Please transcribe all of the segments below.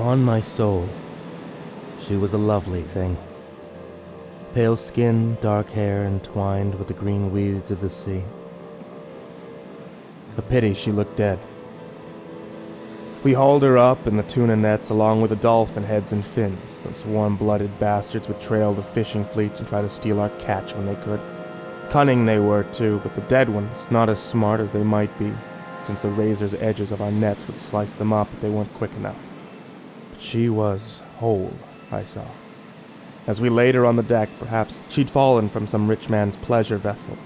Upon my soul, she was a lovely thing. Pale skin, dark hair entwined with the green weeds of the sea. A pity she looked dead. We hauled her up in the tuna nets along with the dolphin heads and fins. Those warm-blooded bastards would trail the fishing fleets and try to steal our catch when they could. Cunning they were too, but the dead ones not as smart as they might be, since the razor's edges of our nets would slice them up if they weren't quick enough. But she was whole, I saw. As we laid her on the deck, perhaps she'd fallen from some rich man's pleasure vessel,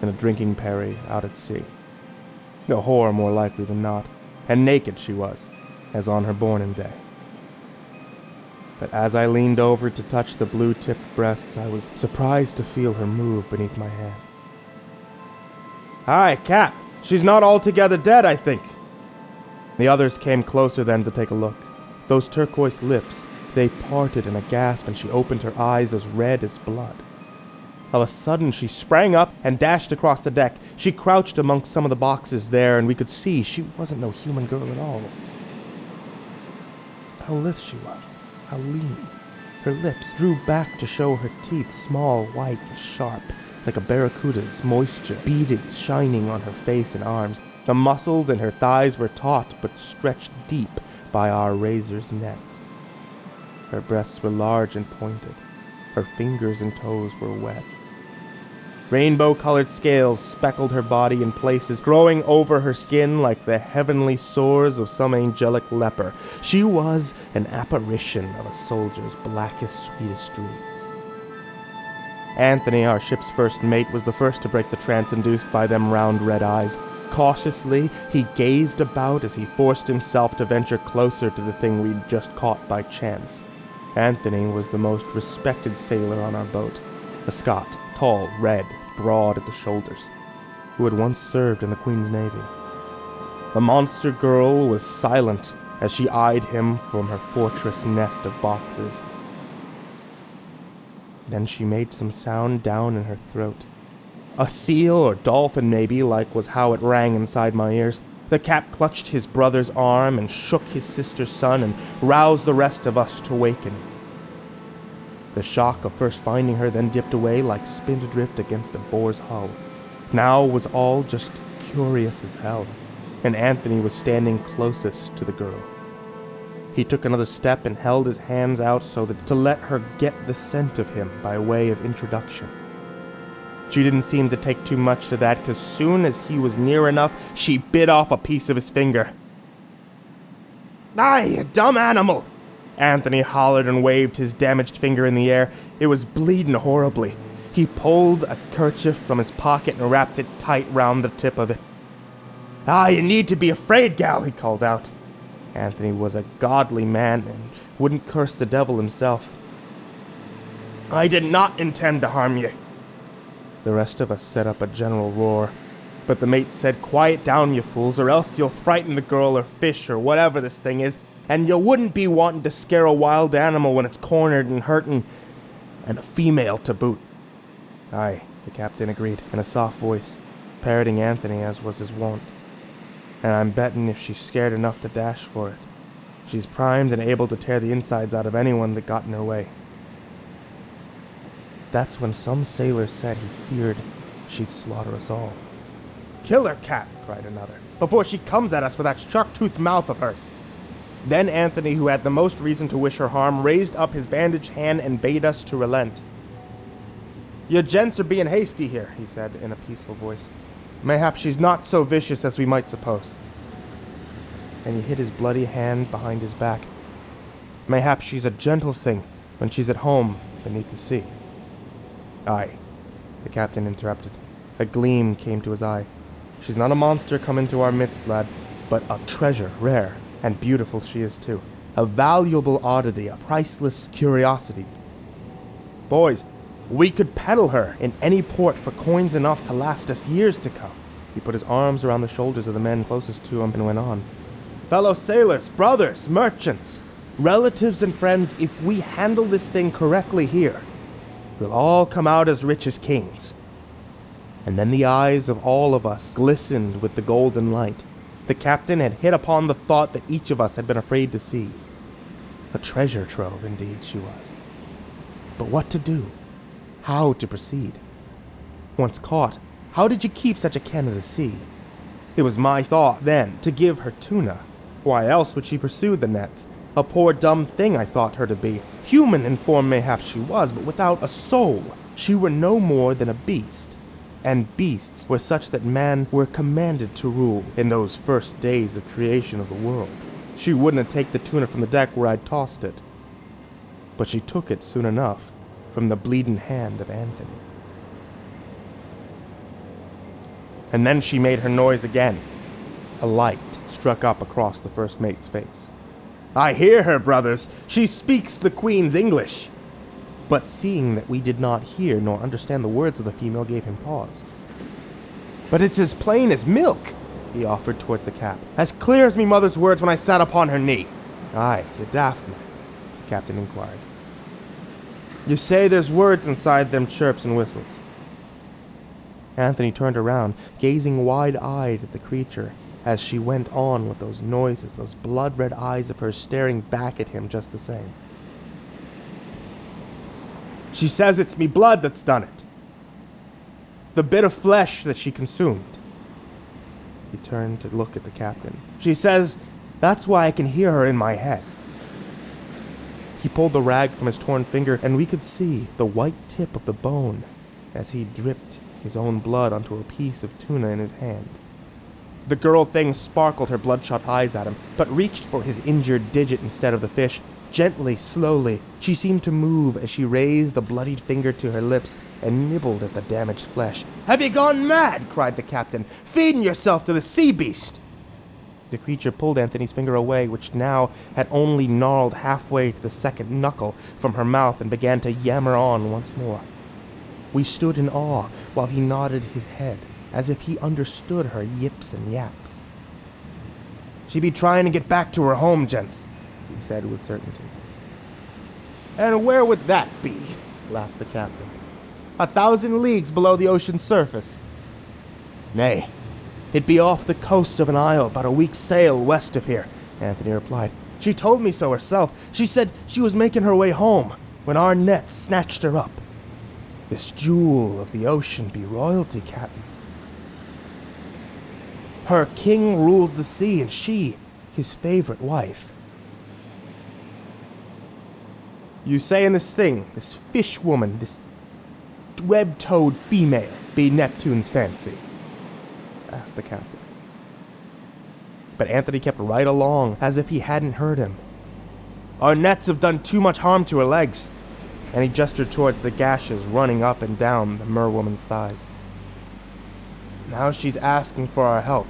in a drinking perry out at sea. No whore more likely than not, and naked she was, as on her born day. But as I leaned over to touch the blue-tipped breasts, I was surprised to feel her move beneath my hand. "Hi, Cat! She's not altogether dead, I think." The others came closer then to take a look. Those turquoise lips, they parted in a gasp, and she opened her eyes as red as blood. Of a sudden, she sprang up and dashed across the deck. She crouched amongst some of the boxes there, and we could see she wasn't no human girl at all. How lithe she was, how lean. Her lips drew back to show her teeth, small, white, and sharp, like a barracuda's, moisture beading, shining on her face and arms. The muscles in her thighs were taut, but stretched deep by our razor's nets. Her breasts were large and pointed. Her fingers and toes were wet. Rainbow-colored scales speckled her body in places, growing over her skin like the heavenly sores of some angelic leper. She was an apparition of a soldier's blackest, sweetest dreams. Anthony, our ship's first mate, was the first to break the trance induced by them round red eyes. Cautiously, he gazed about as he forced himself to venture closer to the thing we'd just caught by chance. Anthony was the most respected sailor on our boat, a Scot, tall, red, broad at the shoulders, who had once served in the Queen's Navy. The monster girl was silent as she eyed him from her fortress nest of boxes. Then she made some sound down in her throat. A seal or dolphin maybe, like was how it rang inside my ears. The Cap clutched his brother's arm and shook his sister's son and roused the rest of us to awakening. The shock of first finding her then dipped away like spindrift against a boar's hull. Now was all just curious as hell, and Anthony was standing closest to the girl. He took another step and held his hands out so that to let her get the scent of him by way of introduction. She didn't seem to take too much to that, because soon as he was near enough, she bit off a piece of his finger. "Aye, you dumb animal!" Anthony hollered and waved his damaged finger in the air. It was bleeding horribly. He pulled a kerchief from his pocket and wrapped it tight round the tip of it. "Ah, you need to be afraid, gal," he called out. Anthony was a godly man and wouldn't curse the devil himself. "I did not intend to harm you." The rest of us set up a general roar, but the mate said, "Quiet down, you fools, or else you'll frighten the girl or fish or whatever this thing is, and you wouldn't be wanting to scare a wild animal when it's cornered and hurting, and a female to boot." "Aye," the captain agreed, in a soft voice, parroting Anthony as was his wont. "And I'm betting if she's scared enough to dash for it, she's primed and able to tear the insides out of anyone that got in her way." That's when some sailor said he feared she'd slaughter us all. "Kill her, Cat," cried another, "before she comes at us with that shark-toothed mouth of hers." Then Anthony, who had the most reason to wish her harm, raised up his bandaged hand and bade us to relent. "You gents are being hasty here," he said in a peaceful voice. "Mayhap she's not so vicious as we might suppose." And he hid his bloody hand behind his back. "Mayhap she's a gentle thing when she's at home beneath the sea." "Aye," the captain interrupted. A gleam came to his eye. "She's not a monster come into our midst, lad, but a treasure, rare and beautiful she is too. A valuable oddity, a priceless curiosity. Boys, we could peddle her in any port for coins enough to last us years to come." He put his arms around the shoulders of the men closest to him and went on. "Fellow sailors, brothers, merchants, relatives and friends, if we handle this thing correctly here, we'll all come out as rich as kings." And then the eyes of all of us glistened with the golden light. The captain had hit upon the thought that each of us had been afraid to see. A treasure trove, indeed, she was. But what to do? How to proceed? Once caught, how did you keep such a ken of the sea? It was my thought, then, to give her tuna. Why else would she pursue the nets? A poor dumb thing I thought her to be. Human in form mayhap she was, but without a soul. She were no more than a beast. And beasts were such that man were commanded to rule in those first days of creation of the world. She wouldn't take the tuna from the deck where I'd tossed it. But she took it soon enough from the bleeding hand of Anthony. And then she made her noise again. A light struck up across the first mate's face. I hear her, brothers. She speaks the Queen's English. But seeing that we did not hear nor understand the words of the female gave him pause. But it's as plain as milk, he offered towards the cap. As clear as me mother's words when I sat upon her knee. Aye, you daft man, the captain inquired. You say there's words inside them chirps and whistles. Anthony turned around, gazing wide-eyed at the creature as she went on with those noises, those blood-red eyes of hers staring back at him just the same. She says it's me blood that's done it. The bit of flesh that she consumed. He turned to look at the captain. She says that's why I can hear her in my head. He pulled the rag from his torn finger, and we could see the white tip of the bone as he dripped his own blood onto a piece of tuna in his hand. The girl thing sparkled her bloodshot eyes at him, but reached for his injured digit instead of the fish. Gently, slowly, she seemed to move as she raised the bloodied finger to her lips and nibbled at the damaged flesh. Have you gone mad? Cried the captain. Feeding yourself to the sea beast! The creature pulled Anthony's finger away, which now had only gnarled halfway to the second knuckle from her mouth, and began to yammer on once more. We stood in awe while he nodded his head, as if he understood her yips and yaps. She be trying to get back to her home, gents, he said with certainty. And where would that be? Laughed the captain. 1,000 leagues below the ocean's surface. Nay, it be off the coast of an isle about a week's sail west of here, Anthony replied. She told me so herself. She said she was making her way home when our nets snatched her up. This jewel of the ocean be royalty, Captain. Her king rules the sea, and she, his favorite wife. You saying this thing, this fish woman, this web-toed female, be Neptune's fancy? Asked the captain. But Anthony kept right along, as if he hadn't heard him. Our nets have done too much harm to her legs. And he gestured towards the gashes running up and down the merwoman's thighs. Now she's asking for our help.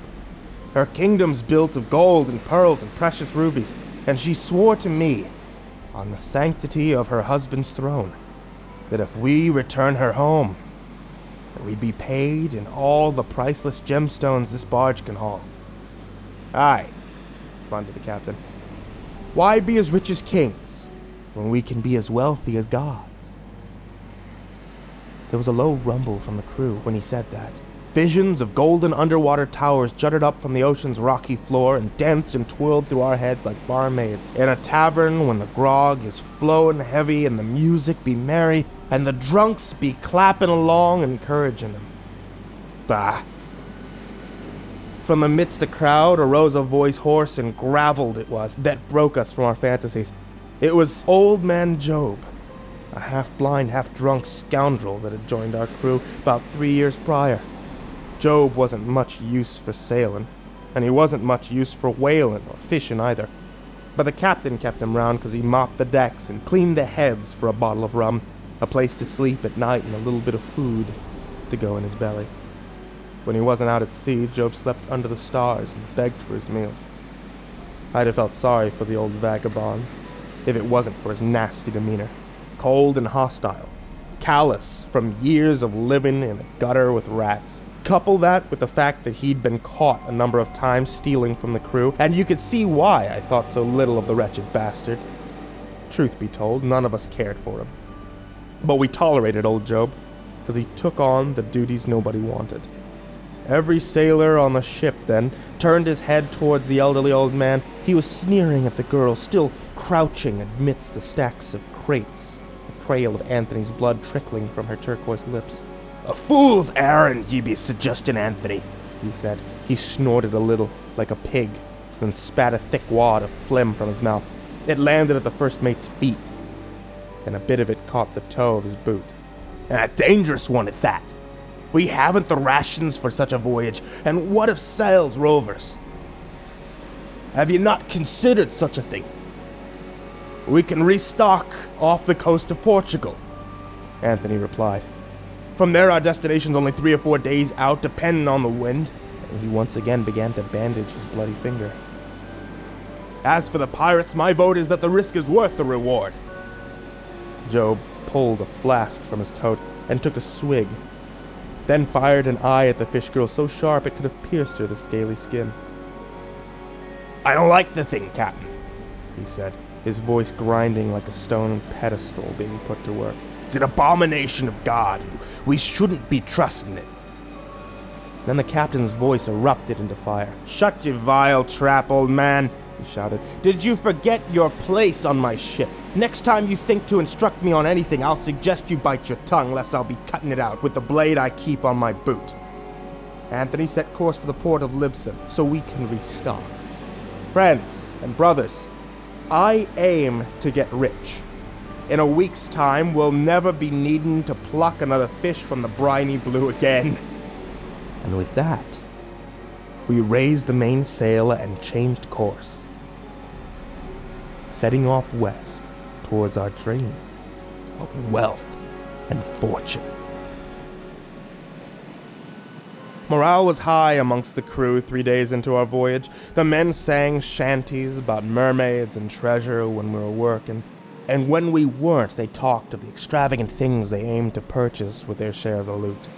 Her kingdom's built of gold and pearls and precious rubies, and she swore to me, on the sanctity of her husband's throne, that if we return her home, that we'd be paid in all the priceless gemstones this barge can haul. Aye, responded the captain. Why be as rich as kings, when we can be as wealthy as gods? There was a low rumble from the crew when he said that. Visions of golden underwater towers jutted up from the ocean's rocky floor and danced and twirled through our heads like barmaids in a tavern when the grog is flowing heavy and the music be merry and the drunks be clapping along encouraging them. Bah! From amidst the crowd arose a voice hoarse and graveled it was, that broke us from our fantasies. It was old man Job, a half-blind, half-drunk scoundrel that had joined our crew about 3 years prior. Job wasn't much use for sailing, and he wasn't much use for whaling or fishing either. But the captain kept him round because he mopped the decks and cleaned the heads for a bottle of rum, a place to sleep at night, and a little bit of food to go in his belly. When he wasn't out at sea, Job slept under the stars and begged for his meals. I'd have felt sorry for the old vagabond if it wasn't for his nasty demeanor. Cold and hostile, callous from years of living in a gutter with rats. Couple that with the fact that he'd been caught a number of times stealing from the crew, and you could see why I thought so little of the wretched bastard. Truth be told, none of us cared for him. But we tolerated old Job, because he took on the duties nobody wanted. Every sailor on the ship then turned his head towards the elderly old man. He was sneering at the girl, still crouching amidst the stacks of crates, a trail of Anthony's blood trickling from her turquoise lips. "A fool's errand ye be suggesting, Anthony," he said. He snorted a little, like a pig, then spat a thick wad of phlegm from his mouth. It landed at the first mate's feet. Then a bit of it caught the toe of his boot. "And a dangerous one at that. We haven't the rations for such a voyage, and what if sails rovers? Have you not considered such a thing? We can restock off the coast of Portugal," Anthony replied. "From there our destination's only 3 or 4 days out, depending on the wind," and he once again began to bandage his bloody finger. "As for the pirates, my vote is that the risk is worth the reward." Joe pulled a flask from his coat and took a swig, then fired an eye at the fish girl so sharp it could have pierced her the scaly skin. "I don't like the thing, Captain," he said, his voice grinding like a stone pedestal being put to work. "It's an abomination of God. We shouldn't be trusting it." Then the captain's voice erupted into fire. "Shut your vile trap, old man," he shouted. "Did you forget your place on my ship? Next time you think to instruct me on anything, I'll suggest you bite your tongue, lest I'll be cutting it out with the blade I keep on my boot." Anthony set course for the port of Libsyn, so we can restock. "Friends and brothers, I aim to get rich. In a week's time, we'll never be needing to pluck another fish from the briny blue again." And with that, we raised the mainsail and changed course, setting off west towards our dream of wealth and fortune. Morale was high amongst the crew 3 days into our voyage. The men sang shanties about mermaids and treasure when we were working, and when we weren't, they talked of the extravagant things they aimed to purchase with their share of the loot.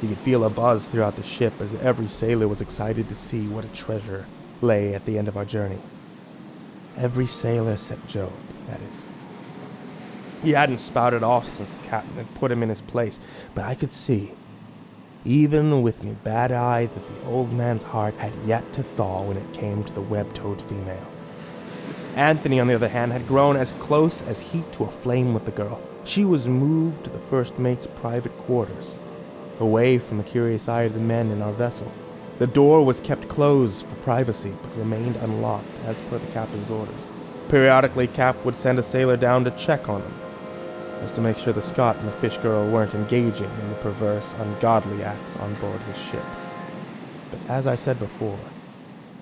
You could feel a buzz throughout the ship as every sailor was excited to see what a treasure lay at the end of our journey. Every sailor except Joe, that is. He hadn't spouted off since the captain had put him in his place, but I could see, even with me bad eye, that the old man's heart had yet to thaw when it came to the web-toed female. Anthony, on the other hand, had grown as close as heat to a flame with the girl. She was moved to the first mate's private quarters, away from the curious eye of the men in our vessel. The door was kept closed for privacy, but remained unlocked, as per the captain's orders. Periodically, Cap would send a sailor down to check on him, just to make sure the Scot and the fish girl weren't engaging in the perverse, ungodly acts on board his ship. But as I said before,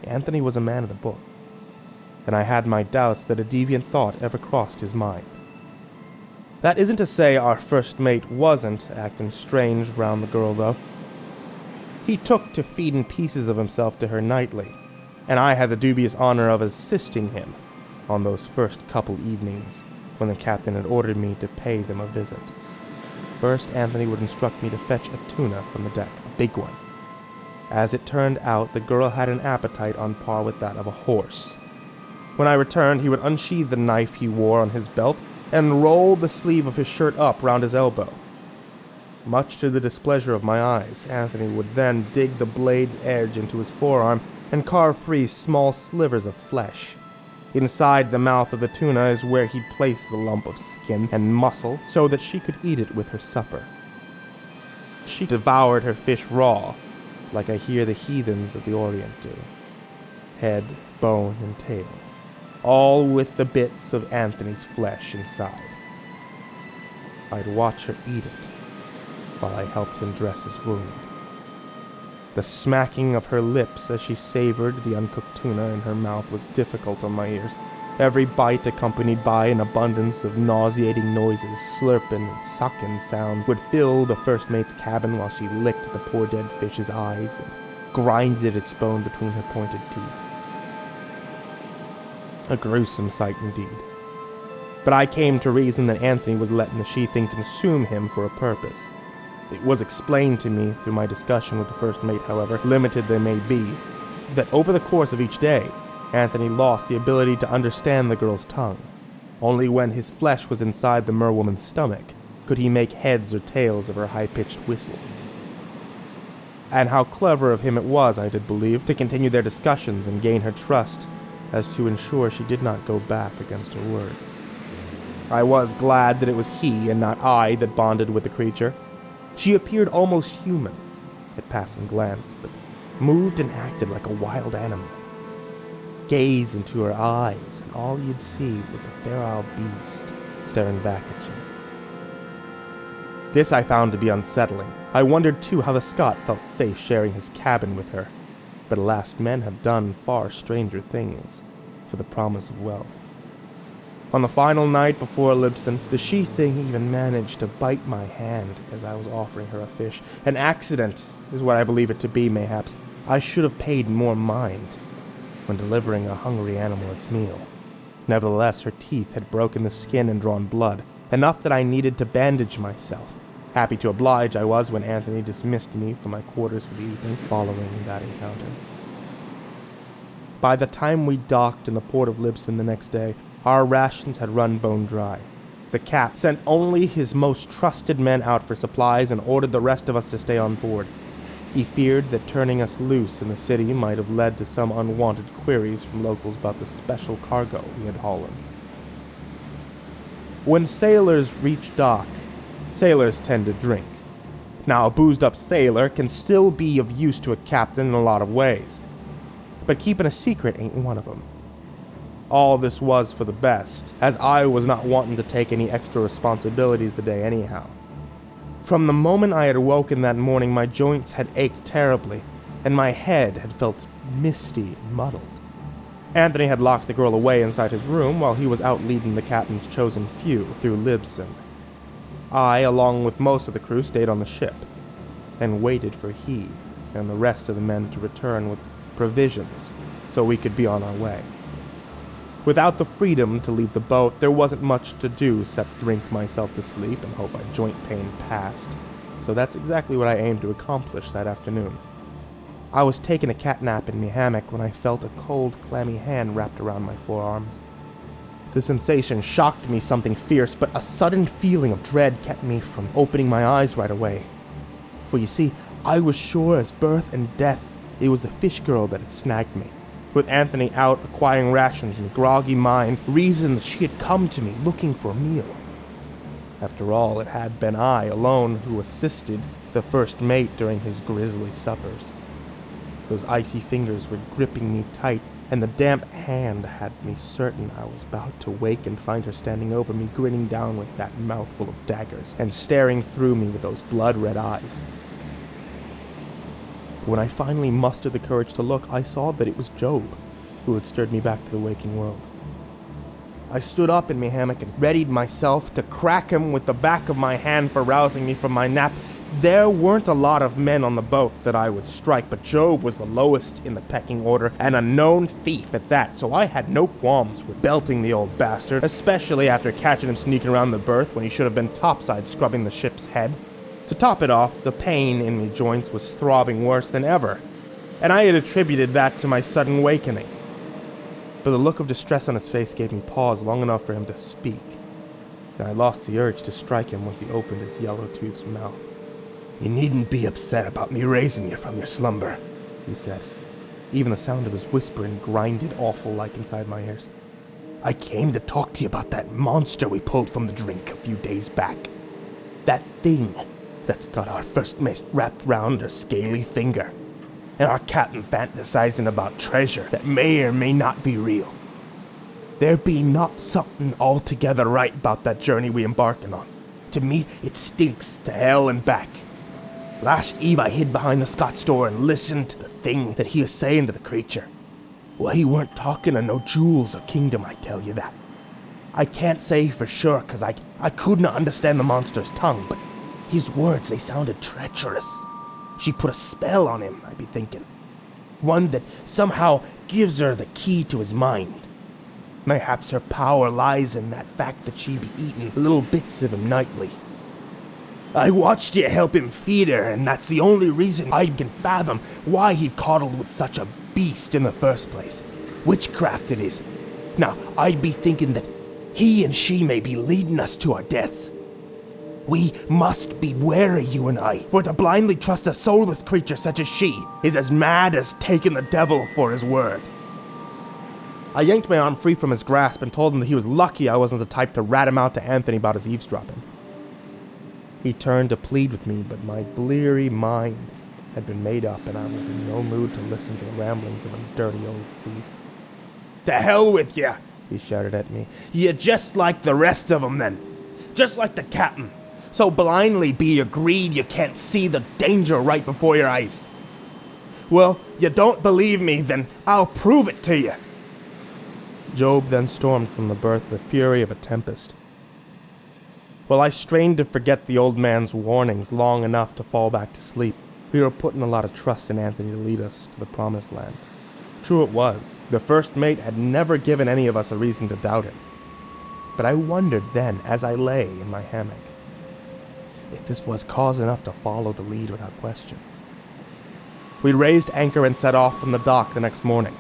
Anthony was a man of the book, and I had my doubts that a deviant thought ever crossed his mind. That isn't to say our first mate wasn't acting strange round the girl, though. He took to feeding pieces of himself to her nightly, and I had the dubious honor of assisting him on those first couple evenings when the captain had ordered me to pay them a visit. First, Anthony would instruct me to fetch a tuna from the deck, a big one. As it turned out, the girl had an appetite on par with that of a horse. When I returned, he would unsheathe the knife he wore on his belt and roll the sleeve of his shirt up round his elbow. Much to the displeasure of my eyes, Anthony would then dig the blade's edge into his forearm and carve free small slivers of flesh. Inside the mouth of the tuna is where he'd place the lump of skin and muscle so that she could eat it with her supper. She devoured her fish raw, like I hear the heathens of the Orient do. Head, bone, and tail, all with the bits of Anthony's flesh inside. I'd watch her eat it while I helped him dress his wound. The smacking of her lips as she savored the uncooked tuna in her mouth was difficult on my ears, every bite accompanied by an abundance of nauseating noises. Slurping and sucking sounds would fill the first mate's cabin while she licked the poor dead fish's eyes and grinded its bone between her pointed teeth. A gruesome sight indeed. But I came to reason that Anthony was letting the she-thing consume him for a purpose. It was explained to me through my discussion with the first mate, however limited they may be, that over the course of each day, Anthony lost the ability to understand the girl's tongue. Only when his flesh was inside the merwoman's stomach could he make heads or tails of her high-pitched whistles. and how clever of him it was, I did believe, to continue their discussions and gain her trust, as to ensure she did not go back against her words. I was glad that it was he and not I that bonded with the creature. She appeared almost human, at passing glance, but moved and acted like a wild animal. Gaze into her eyes, and all you'd see was a feral beast staring back at you. This I found to be unsettling. I wondered too how the Scot felt safe sharing his cabin with her, but alas, men have done far stranger things for the promise of wealth. On the final night before Libsyn, the she-thing even managed to bite my hand as I was offering her a fish. An accident is what I believe it to be, mayhaps. I should have paid more mind when delivering a hungry animal its meal. Nevertheless, her teeth had broken the skin and drawn blood, enough that I needed to bandage myself. Happy to oblige I was when Anthony dismissed me from my quarters for the evening following that encounter. By the time we docked in the port of Libsyn the next day, our rations had run bone dry. The Cap sent only his most trusted men out for supplies and ordered the rest of us to stay on board. He feared that turning us loose in the city might have led to some unwanted queries from locals about the special cargo we had hauling. When sailors reach dock, sailors tend to drink. Now, a boozed-up sailor can still be of use to a captain in a lot of ways, but keeping a secret ain't one of them. All this was for the best, as I was not wanting to take any extra responsibilities the day anyhow. From the moment I had awoken that morning, my joints had ached terribly, and my head had felt misty and muddled. Anthony had locked the girl away inside his room while he was out leading the captain's chosen few through Libsyn. I, along with most of the crew, stayed on the ship, and waited for he and the rest of the men to return with provisions so we could be on our way. Without the freedom to leave the boat, there wasn't much to do except drink myself to sleep and hope my joint pain passed. So that's exactly what I aimed to accomplish that afternoon. I was taking a cat nap in my hammock when I felt a cold, clammy hand wrapped around my forearms. The sensation shocked me something fierce, but a sudden feeling of dread kept me from opening my eyes right away. For you see, I was sure as birth and death it was the fish girl that had snagged me. With Anthony out acquiring rations and groggy mind, reasoned that she had come to me looking for a meal. After all, it had been I alone who assisted the first mate during his grisly suppers. Those icy fingers were gripping me tight, and the damp hand had me certain I was about to wake and find her standing over me, grinning down with that mouthful of daggers, and staring through me with those blood-red eyes. When I finally mustered the courage to look, I saw that it was Job who had stirred me back to the waking world. I stood up in my hammock and readied myself to crack him with the back of my hand for rousing me from my nap. There weren't a lot of men on the boat that I would strike, but Job was the lowest in the pecking order, and a known thief at that, so I had no qualms with belting the old bastard, especially after catching him sneaking around the berth when he should have been topside scrubbing the ship's head. To top it off, the pain in my joints was throbbing worse than ever, and I had attributed that to my sudden awakening. But the look of distress on his face gave me pause long enough for him to speak, and I lost the urge to strike him once he opened his yellow-toothed mouth. "You needn't be upset about me raising you from your slumber," he said. Even the sound of his whispering grinded awful-like inside my ears. "I came to talk to you about that monster we pulled from the drink a few days back. That thing that's got our first mate wrapped round her scaly finger, and our captain fantasizing about treasure that may or may not be real. There be not something altogether right about that journey we embarking on. To me, it stinks to hell and back. Last eve I hid behind the Scots door and listened to the thing that he was saying to the creature. Well, he weren't talking of no jewels or kingdom, I tell you that. I can't say for sure, 'cause I couldn't understand the monster's tongue, but his words, they sounded treacherous. She put a spell on him, I be thinking. One that somehow gives her the key to his mind. Mayhaps her power lies in that fact that she be eating little bits of him nightly. I watched you help him feed her, and that's the only reason I can fathom why he coddled with such a beast in the first place. Witchcraft it is. Now, I'd be thinking that he and she may be leading us to our deaths. We must be wary, you and I, for to blindly trust a soulless creature such as she is as mad as taking the devil for his word. I yanked my arm free from his grasp and told him that he was lucky I wasn't the type to rat him out to Anthony about his eavesdropping. He turned to plead with me, but my bleary mind had been made up and I was in no mood to listen to the ramblings of a dirty old thief. "To hell with ya!" he shouted at me. "You're just like the rest of them then. Just like the captain. So blindly be agreed you can't see the danger right before your eyes. Well, you don't believe me, then I'll prove it to you." Job then stormed from the berth with the fury of a tempest. While I strained to forget the old man's warnings long enough to fall back to sleep, we were putting a lot of trust in Anthony to lead us to the promised land. True it was, the first mate had never given any of us a reason to doubt it. But I wondered then, as I lay in my hammock, if this was cause enough to follow the lead without question. We raised anchor and set off from the dock the next morning.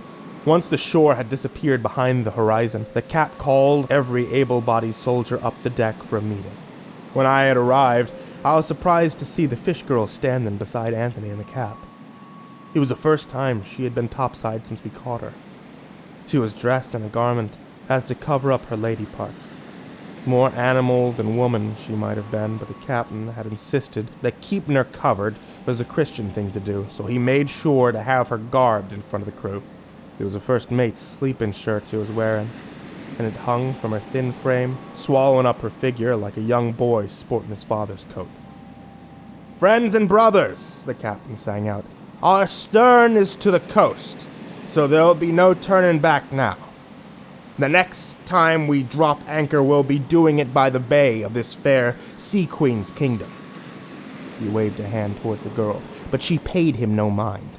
Once the shore had disappeared behind the horizon, the cap called every able-bodied soldier up the deck for a meeting. When I had arrived, I was surprised to see the fish girl standing beside Anthony in the cap. It was the first time she had been topside since we caught her. She was dressed in a garment as to cover up her lady parts. More animal than woman she might have been, but the captain had insisted that keeping her covered was a Christian thing to do, so he made sure to have her garbed in front of the crew. It was the first mate's sleeping shirt she was wearing, and it hung from her thin frame, swallowing up her figure like a young boy sporting his father's coat. "Friends and brothers," the captain sang out, "our stern is to the coast, so there'll be no turning back now. The next time we drop anchor, we'll be doing it by the bay of this fair sea queen's kingdom." He waved a hand towards the girl, but she paid him no mind.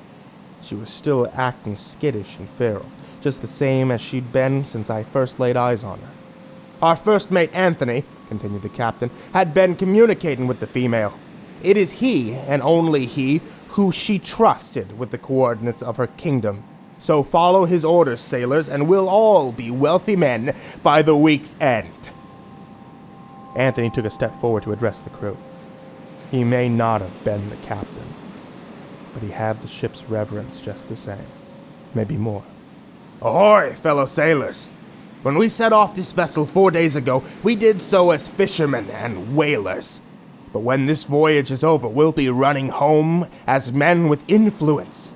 She was still acting skittish and feral, just the same as she'd been since I first laid eyes on her. "Our first mate, Anthony," continued the captain, "had been communicating with the female. It is he, and only he, who she trusted with the coordinates of her kingdom. So follow his orders, sailors, and we'll all be wealthy men by the week's end." Anthony took a step forward to address the crew. He may not have been the captain, but he had the ship's reverence just the same, maybe more. "Ahoy, fellow sailors! When we set off this vessel 4 days ago, we did so as fishermen and whalers. But when this voyage is over, we'll be running home as men with influence.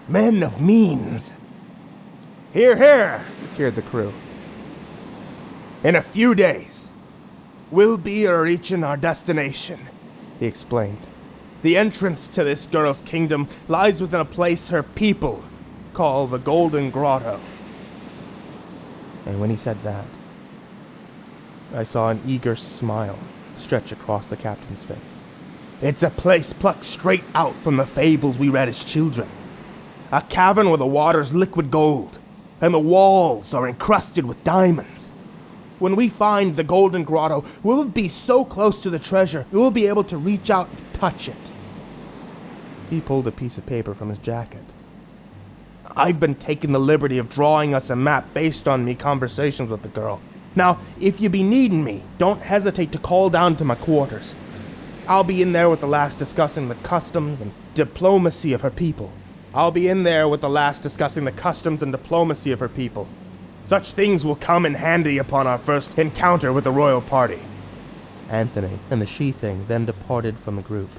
Men of means." "Hear, hear!" cheered the crew. "In a few days, we'll be reaching our destination," he explained. "The entrance to this girl's kingdom lies within a place her people call the Golden Grotto." And when he said that, I saw an eager smile stretch across the captain's face. "It's a place plucked straight out from the fables we read as children. A cavern where the water's liquid gold, and the walls are encrusted with diamonds. When we find the Golden Grotto, we'll be so close to the treasure, we'll be able to reach out and touch it." He pulled a piece of paper from his jacket. "I've been taking the liberty of drawing us a map based on me conversations with the girl. Now, if you be needing me, don't hesitate to call down to my quarters. I'll be in there with the lass discussing the customs and diplomacy of her people. Such things will come in handy upon our first encounter with the royal party." Anthony and the she-thing then departed from the group.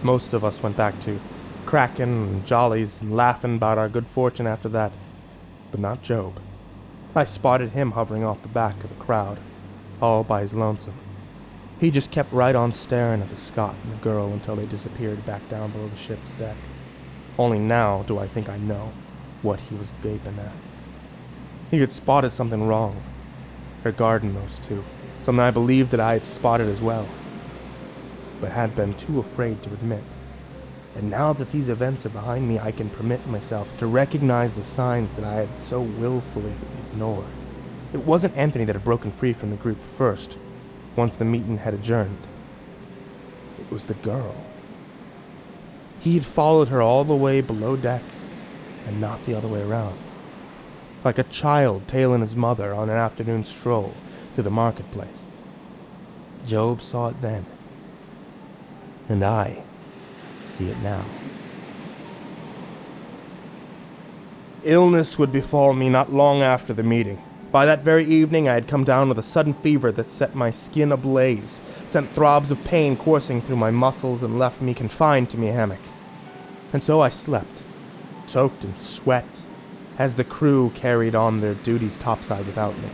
Most of us went back to cracking and jollies and laughing about our good fortune after that, but not Job. I spotted him hovering off the back of the crowd, all by his lonesome. He just kept right on staring at the Scot and the girl until they disappeared back down below the ship's deck. Only now do I think I know what he was gaping at. He had spotted something wrong, regarding those two, something I believed that I had spotted as well, but had been too afraid to admit. And now that these events are behind me, I can permit myself to recognize the signs that I had so willfully ignored. It wasn't Anthony that had broken free from the group first, once the meeting had adjourned. It was the girl. He had followed her all the way below deck, and not the other way around. Like a child tailing his mother on an afternoon stroll through the marketplace. Job saw it then, and I see it now. Illness would befall me not long after the meeting. By that very evening, I had come down with a sudden fever that set my skin ablaze, sent throbs of pain coursing through my muscles, and left me confined to my hammock. And so I slept, soaked in sweat, as the crew carried on their duties topside without me.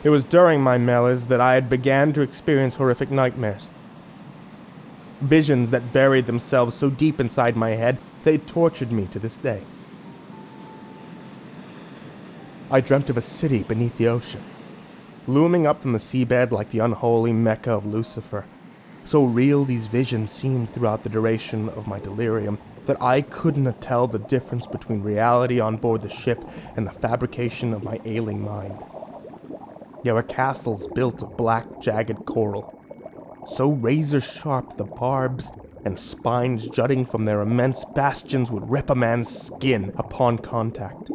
It was during my malaise that I had began to experience horrific nightmares. Visions that buried themselves so deep inside my head, they tortured me to this day. I dreamt of a city beneath the ocean, looming up from the seabed like the unholy Mecca of Lucifer. So real these visions seemed throughout the duration of my delirium that I couldn't tell the difference between reality on board the ship and the fabrication of my ailing mind. There were castles built of black, jagged coral, so razor-sharp the barbs and spines jutting from their immense bastions would rip a man's skin upon contact.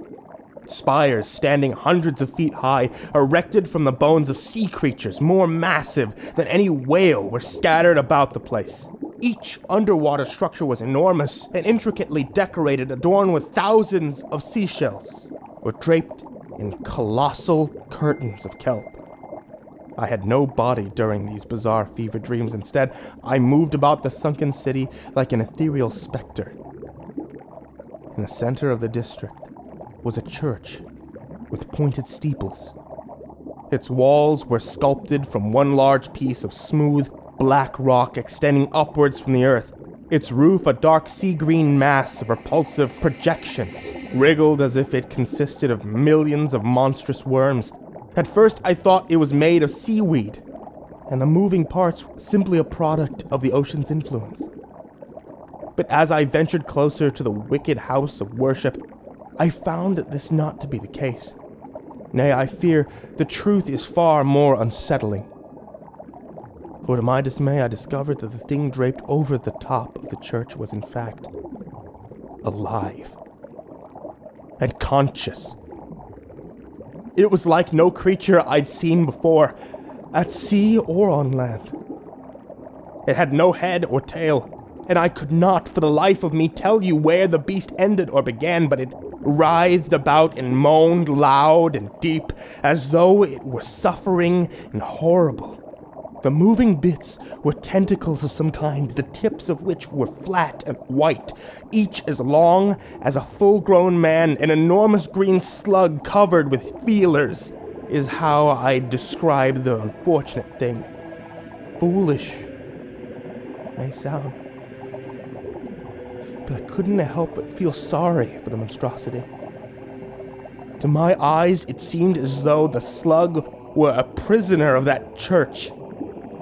Spires standing hundreds of feet high, erected from the bones of sea creatures more massive than any whale, were scattered about the place. Each underwater structure was enormous and intricately decorated, adorned with thousands of seashells, or draped in colossal curtains of kelp. I had no body during these bizarre fever dreams. Instead, I moved about the sunken city like an ethereal specter. In the center of the district was a church with pointed steeples. Its walls were sculpted from one large piece of smooth, black rock extending upwards from the earth. Its roof a dark sea-green mass of repulsive projections, wriggled as if it consisted of millions of monstrous worms. At first I thought it was made of seaweed, and the moving parts simply a product of the ocean's influence. But as I ventured closer to the wicked house of worship, I found this not to be the case. Nay, I fear the truth is far more unsettling. For to my dismay, I discovered that the thing draped over the top of the church was in fact alive and conscious. It was like no creature I'd seen before, at sea or on land. It had no head or tail, and I could not for the life of me tell you where the beast ended or began, but it writhed about and moaned loud and deep, as though it were suffering and horrible. The moving bits were tentacles of some kind, the tips of which were flat and white, each as long as a full-grown man. An enormous green slug covered with feelers is how I'd describe the unfortunate thing. Foolish it may sound, but I couldn't help but feel sorry for the monstrosity. To my eyes, it seemed as though the slug were a prisoner of that church.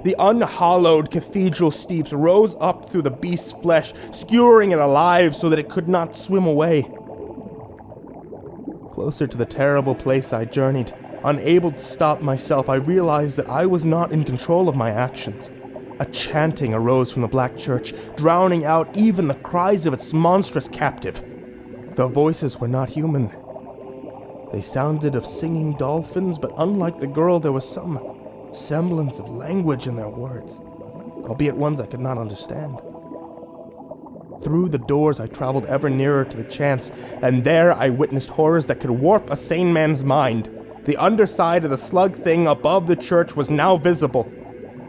The unhallowed cathedral steeps rose up through the beast's flesh, skewering it alive so that it could not swim away. Closer to the terrible place I journeyed. Unable to stop myself, I realized that I was not in control of my actions. A chanting arose from the black church, drowning out even the cries of its monstrous captive. The voices were not human. They sounded of singing dolphins, but unlike the girl, there was some semblance of language in their words, albeit ones I could not understand. Through the doors I traveled ever nearer to the chants, and there I witnessed horrors that could warp a sane man's mind. The underside of the slug thing above the church was now visible.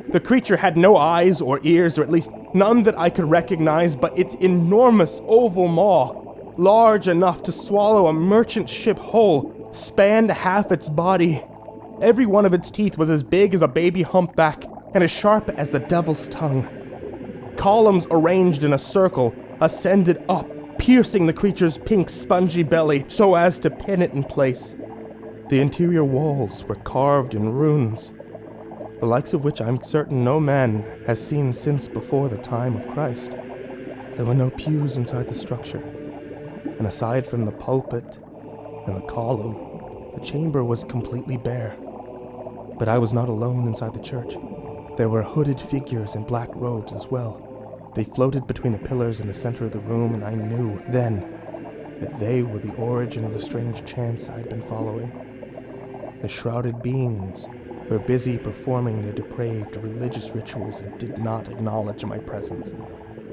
The creature had no eyes or ears, or at least none that I could recognize, but its enormous oval maw, large enough to swallow a merchant ship whole, spanned half its body. Every one of its teeth was as big as a baby humpback, and as sharp as the devil's tongue. Columns arranged in a circle ascended up, piercing the creature's pink, spongy belly so as to pin it in place. The interior walls were carved in runes, the likes of which I'm certain no man has seen since before the time of Christ. There were no pews inside the structure, and aside from the pulpit and the column, the chamber was completely bare. But I was not alone inside the church. There were hooded figures in black robes as well. They floated between the pillars in the center of the room, and I knew then that they were the origin of the strange chants I'd been following. The shrouded beings were busy performing their depraved religious rituals and did not acknowledge my presence.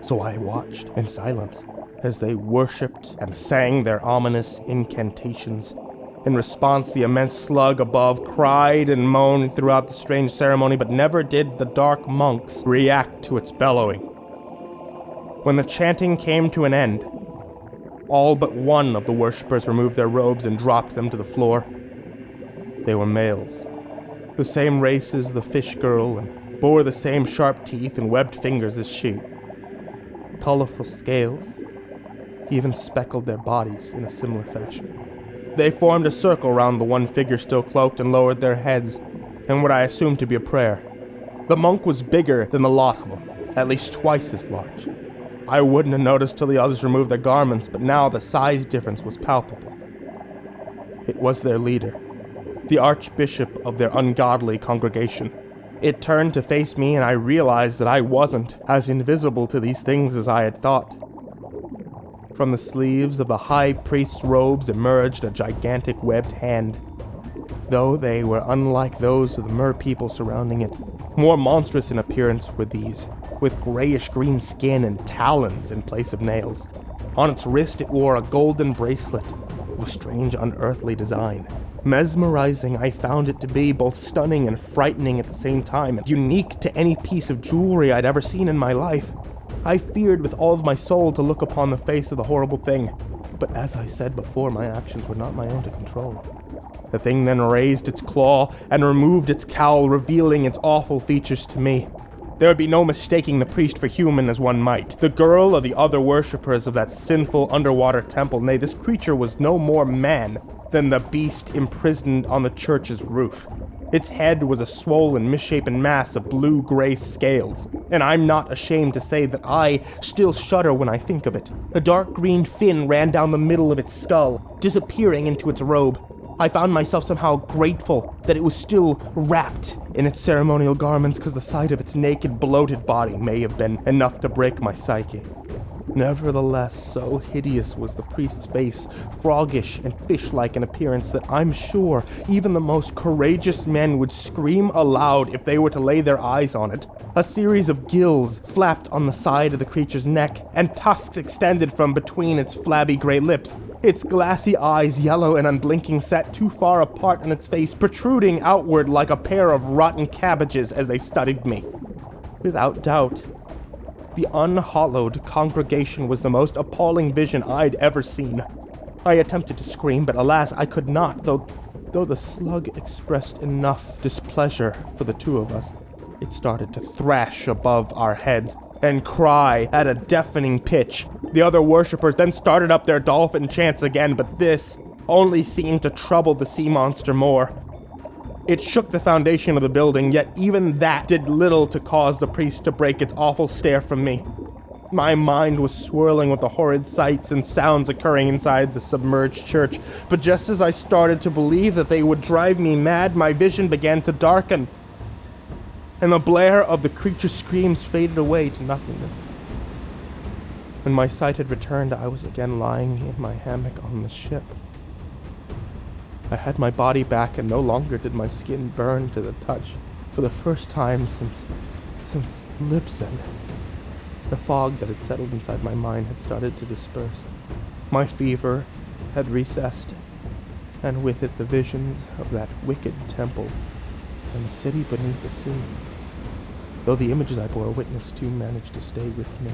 So I watched in silence as they worshipped and sang their ominous incantations. In response, the immense slug above cried and moaned throughout the strange ceremony, but never did the dark monks react to its bellowing. When the chanting came to an end, all but one of the worshippers removed their robes and dropped them to the floor. They were males, the same race as the fish girl, and bore the same sharp teeth and webbed fingers as she. Colorful scales even speckled their bodies in a similar fashion. They formed a circle around the one figure still cloaked and lowered their heads in what I assumed to be a prayer. The monk was bigger than the lot of them, at least twice as large. I wouldn't have noticed till the others removed their garments, but now the size difference was palpable. It was their leader, the archbishop of their ungodly congregation. It turned to face me, and I realized that I wasn't as invisible to these things as I had thought. From the sleeves of the high priest's robes emerged a gigantic webbed hand. Though they were unlike those of the mer people surrounding it, more monstrous in appearance were these, with grayish-green skin and talons in place of nails. On its wrist it wore a golden bracelet of a strange unearthly design. Mesmerizing, I found it to be, both stunning and frightening at the same time, and unique to any piece of jewelry I'd ever seen in my life. I feared with all of my soul to look upon the face of the horrible thing, but as I said before, my actions were not my own to control. The thing then raised its claw and removed its cowl, revealing its awful features to me. There would be no mistaking the priest for human as one might. The girl or the other worshippers of that sinful underwater temple. Nay, this creature was no more man than the beast imprisoned on the church's roof. Its head was a swollen, misshapen mass of blue-gray scales, and I'm not ashamed to say that I still shudder when I think of it. A dark green fin ran down the middle of its skull, disappearing into its robe. I found myself somehow grateful that it was still wrapped in its ceremonial garments, because the sight of its naked, bloated body may have been enough to break my psyche. Nevertheless, so hideous was the priest's face, froggish and fish-like in appearance, that I'm sure even the most courageous men would scream aloud if they were to lay their eyes on it. A series of gills flapped on the side of the creature's neck, and tusks extended from between its flabby gray lips. Its glassy eyes, yellow and unblinking, sat too far apart in its face, protruding outward like a pair of rotten cabbages as they studied me. Without doubt, the unhallowed congregation was the most appalling vision I'd ever seen. I attempted to scream, but alas, I could not, though the slug expressed enough displeasure for the two of us. It started to thrash above our heads and cry at a deafening pitch. The other worshippers then started up their dolphin chants again, but this only seemed to trouble the sea monster more. It shook the foundation of the building, yet even that did little to cause the priest to break its awful stare from me. My mind was swirling with the horrid sights and sounds occurring inside the submerged church, but just as I started to believe that they would drive me mad, my vision began to darken, and the blare of the creature's screams faded away to nothingness. When my sight had returned, I was again lying in my hammock on the ship. I had my body back, and no longer did my skin burn to the touch. For the first time since Libsyn, the fog that had settled inside my mind had started to disperse. My fever had recessed, and with it the visions of that wicked temple and the city beneath the sea. Though the images I bore witness to managed to stay with me,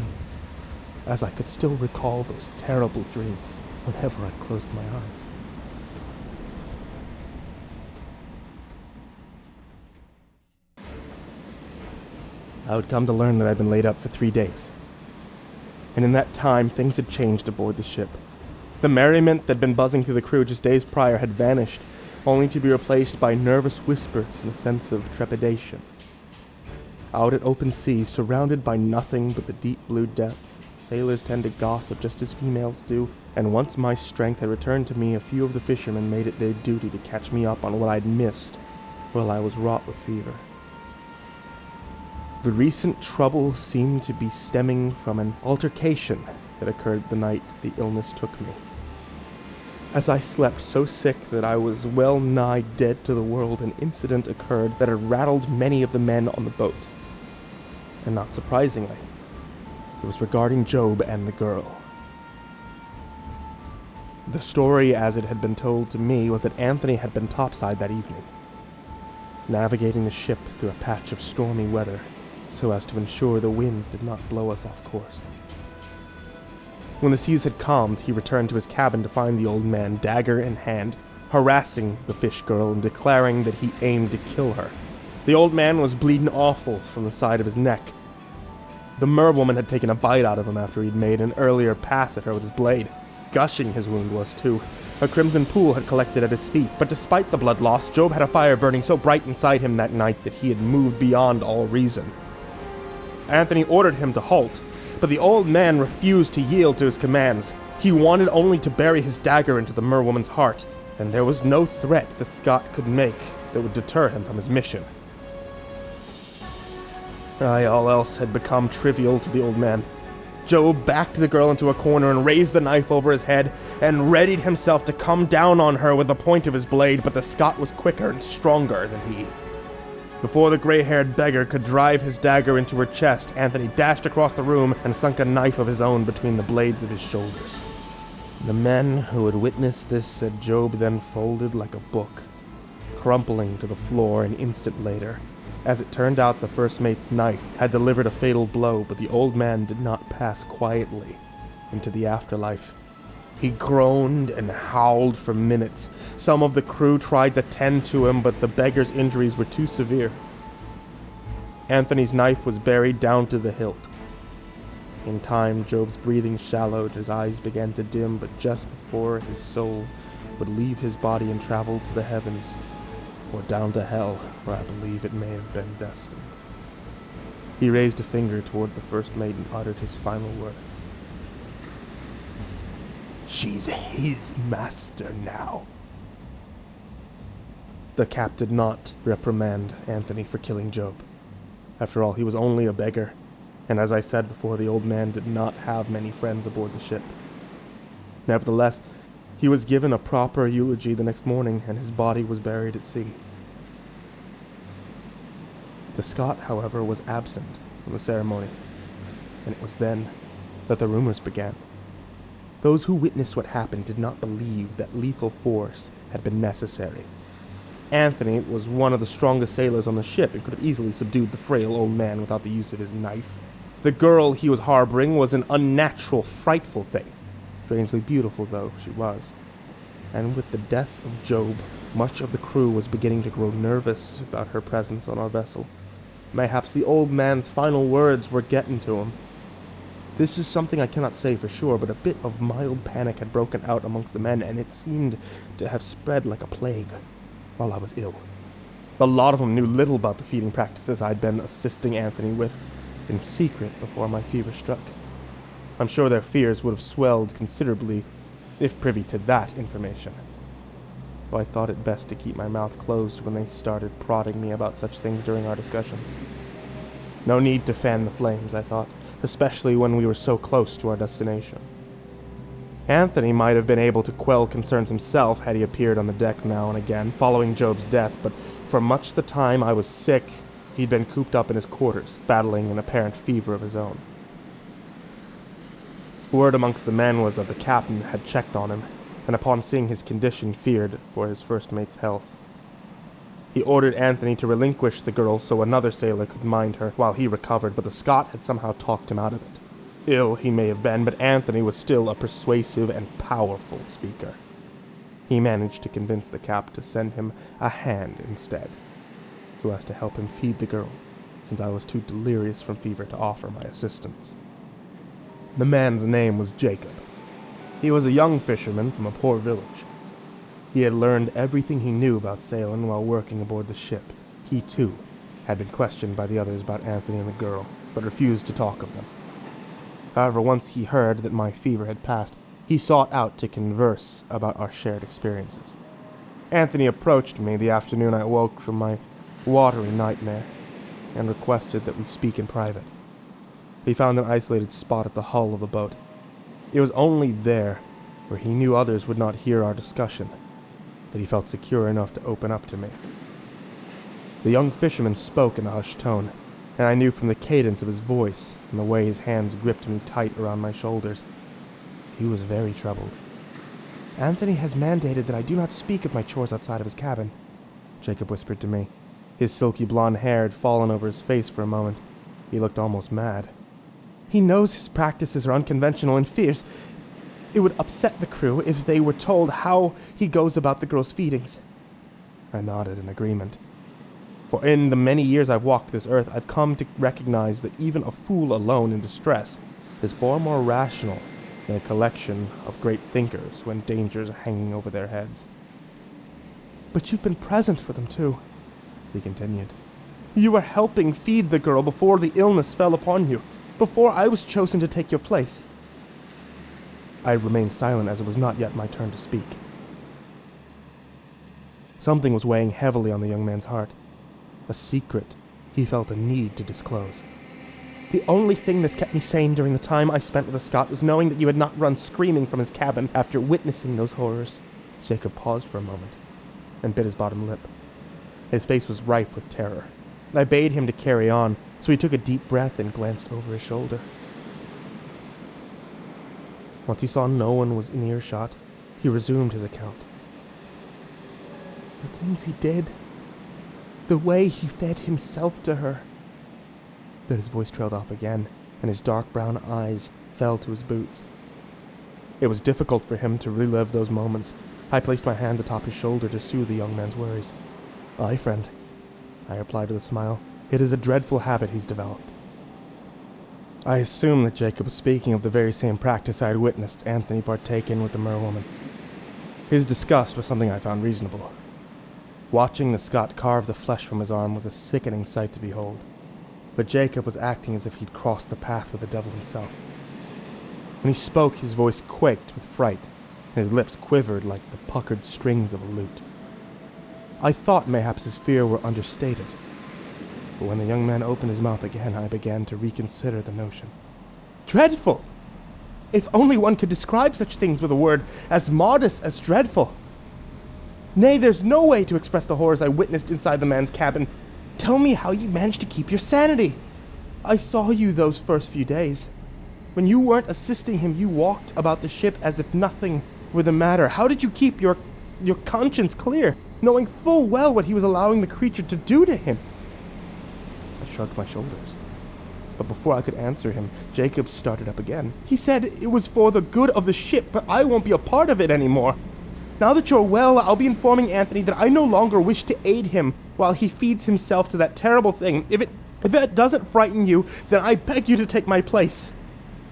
as I could still recall those terrible dreams whenever I closed my eyes. I would come to learn that I'd been laid up for 3 days. And in that time, things had changed aboard the ship. The merriment that had been buzzing through the crew just days prior had vanished, only to be replaced by nervous whispers and a sense of trepidation. Out at open sea, surrounded by nothing but the deep blue depths, sailors tend to gossip just as females do, and once my strength had returned to me, a few of the fishermen made it their duty to catch me up on what I'd missed while I was wrought with fever. The recent trouble seemed to be stemming from an altercation that occurred the night the illness took me. As I slept so sick that I was well nigh dead to the world, an incident occurred that had rattled many of the men on the boat. And not surprisingly, it was regarding Job and the girl. The story as it had been told to me was that Anthony had been topside that evening, navigating the ship through a patch of stormy weather so as to ensure the winds did not blow us off course. When the seas had calmed, he returned to his cabin to find the old man, dagger in hand, harassing the fish girl and declaring that he aimed to kill her. The old man was bleeding awful from the side of his neck. The merwoman had taken a bite out of him after he'd made an earlier pass at her with his blade. Gushing his wound was, too. A crimson pool had collected at his feet, but despite the blood loss, Job had a fire burning so bright inside him that night that he had moved beyond all reason. Anthony ordered him to halt, but the old man refused to yield to his commands. He wanted only to bury his dagger into the merwoman's heart, and there was no threat the Scot could make that would deter him from his mission. All else had become trivial to the old man. Job backed the girl into a corner and raised the knife over his head and readied himself to come down on her with the point of his blade, but the Scot was quicker and stronger than he. Before the gray-haired beggar could drive his dagger into her chest, Anthony dashed across the room and sunk a knife of his own between the blades of his shoulders. The men who had witnessed this said Job then folded like a book, crumpling to the floor an instant later. As it turned out, the first mate's knife had delivered a fatal blow, but the old man did not pass quietly into the afterlife. He groaned and howled for minutes. Some of the crew tried to tend to him, but the beggar's injuries were too severe. Anthony's knife was buried down to the hilt. In time, Job's breathing shallowed, his eyes began to dim, but just before his soul would leave his body and travel to the heavens, or down to hell, where I believe it may have been destined. He raised a finger toward the first mate and uttered his final words. "She's his master now." The cap did not reprimand Anthony for killing Job. After all, he was only a beggar, and as I said before, the old man did not have many friends aboard the ship. Nevertheless, he was given a proper eulogy the next morning, and his body was buried at sea. The Scot, however, was absent from the ceremony, and it was then that the rumors began. Those who witnessed what happened did not believe that lethal force had been necessary. Anthony was one of the strongest sailors on the ship and could have easily subdued the frail old man without the use of his knife. The girl he was harboring was an unnatural, frightful thing. Strangely beautiful, though, she was. And with the death of Job, much of the crew was beginning to grow nervous about her presence on our vessel. Mayhaps the old man's final words were getting to him. This is something I cannot say for sure, but a bit of mild panic had broken out amongst the men, and it seemed to have spread like a plague while I was ill. A lot of them knew little about the feeding practices I'd been assisting Anthony with in secret before my fever struck. I'm sure their fears would have swelled considerably if privy to that information. So I thought it best to keep my mouth closed when they started prodding me about such things during our discussions. No need to fan the flames, I thought, especially when we were so close to our destination. Anthony might have been able to quell concerns himself had he appeared on the deck now and again, following Job's death, but for much the time I was sick, he'd been cooped up in his quarters, battling an apparent fever of his own. Word amongst the men was that the captain had checked on him, and upon seeing his condition feared for his first mate's health. He ordered Anthony to relinquish the girl so another sailor could mind her while he recovered, but the Scot had somehow talked him out of it. Ill he may have been, but Anthony was still a persuasive and powerful speaker. He managed to convince the cap to send him a hand instead, so as to help him feed the girl, since I was too delirious from fever to offer my assistance. The man's name was Jacob. He was a young fisherman from a poor village. He had learned everything he knew about sailing while working aboard the ship. He, too, had been questioned by the others about Anthony and the girl, but refused to talk of them. However, once he heard that my fever had passed, he sought out to converse about our shared experiences. Anthony approached me the afternoon I awoke from my watery nightmare, and requested that we speak in private. He found an isolated spot at the hull of the boat. It was only there where he knew others would not hear our discussion, that he felt secure enough to open up to me. The young fisherman spoke in a hushed tone, and I knew from the cadence of his voice and the way his hands gripped me tight around my shoulders, he was very troubled. "Anthony has mandated that I do not speak of my chores outside of his cabin," Jacob whispered to me. His silky blonde hair had fallen over his face for a moment. He looked almost mad. "He knows his practices are unconventional and fears it would upset the crew if they were told how he goes about the girls' feedings." I nodded in agreement. For in the many years I've walked this earth, I've come to recognize that even a fool alone in distress is far more rational than a collection of great thinkers when dangers are hanging over their heads. "But you've been present for them too," he continued. "You were helping feed the girl before the illness fell upon you, before I was chosen to take your place." I remained silent as it was not yet my turn to speak. Something was weighing heavily on the young man's heart. A secret he felt a need to disclose. "The only thing that's kept me sane during the time I spent with the Scot was knowing that you had not run screaming from his cabin after witnessing those horrors." Jacob paused for a moment and bit his bottom lip. His face was rife with terror. I bade him to carry on, so he took a deep breath and glanced over his shoulder. Once he saw no one was in earshot, he resumed his account. "The things he did, the way he fed himself to her." But his voice trailed off again, and his dark brown eyes fell to his boots. It was difficult for him to relive those moments. I placed my hand atop his shoulder to soothe the young man's worries. "Aye, friend," I replied with a smile. "It is a dreadful habit he's developed." I assumed that Jacob was speaking of the very same practice I had witnessed Anthony partake in with the merwoman. His disgust was something I found reasonable. Watching the Scot carve the flesh from his arm was a sickening sight to behold. But Jacob was acting as if he'd crossed the path with the devil himself. When he spoke, his voice quaked with fright, and his lips quivered like the puckered strings of a lute. I thought mayhaps his fear were understated, but when the young man opened his mouth again, I began to reconsider the notion. "Dreadful! If only one could describe such things with a word as modest as dreadful. Nay, there's no way to express the horrors I witnessed inside the man's cabin. Tell me how you managed to keep your sanity. I saw you those first few days. When you weren't assisting him, you walked about the ship as if nothing were the matter. How did you keep your conscience clear, knowing full well what he was allowing the creature to do to him?" I shrugged my shoulders. But before I could answer him, Jacob started up again. "He said it was for the good of the ship, but I won't be a part of it anymore. Now that you're well, I'll be informing Anthony that I no longer wish to aid him while he feeds himself to that terrible thing. If it doesn't frighten you, then I beg you to take my place.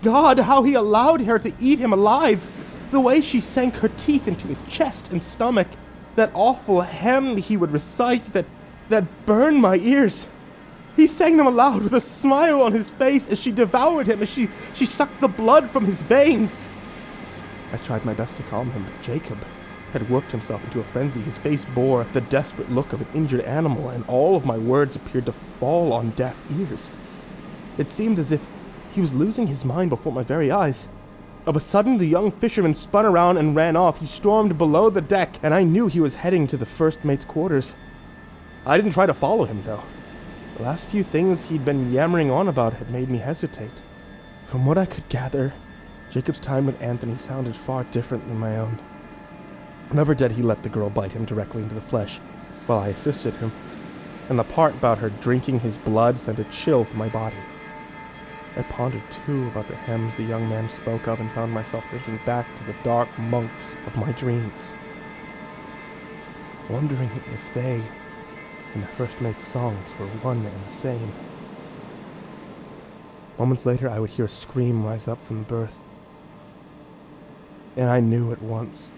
God, how he allowed her to eat him alive! The way she sank her teeth into his chest and stomach, that awful hymn he would recite that burned my ears. He sang them aloud with a smile on his face as she devoured him, as she sucked the blood from his veins." I tried my best to calm him, but Jacob had worked himself into a frenzy. His face bore the desperate look of an injured animal, and all of my words appeared to fall on deaf ears. It seemed as if he was losing his mind before my very eyes. Of a sudden, the young fisherman spun around and ran off. He stormed below the deck, and I knew he was heading to the first mate's quarters. I didn't try to follow him, though. The last few things he'd been yammering on about had made me hesitate. From what I could gather, Jacob's time with Anthony sounded far different than my own. Never did he let the girl bite him directly into the flesh, while I assisted him, and the part about her drinking his blood sent a chill through my body. I pondered, too, about the hymns the young man spoke of and found myself thinking back to the dark monks of my dreams, wondering if they and the first mate's songs were one and the same. Moments later, I would hear a scream rise up from the berth, and I knew at once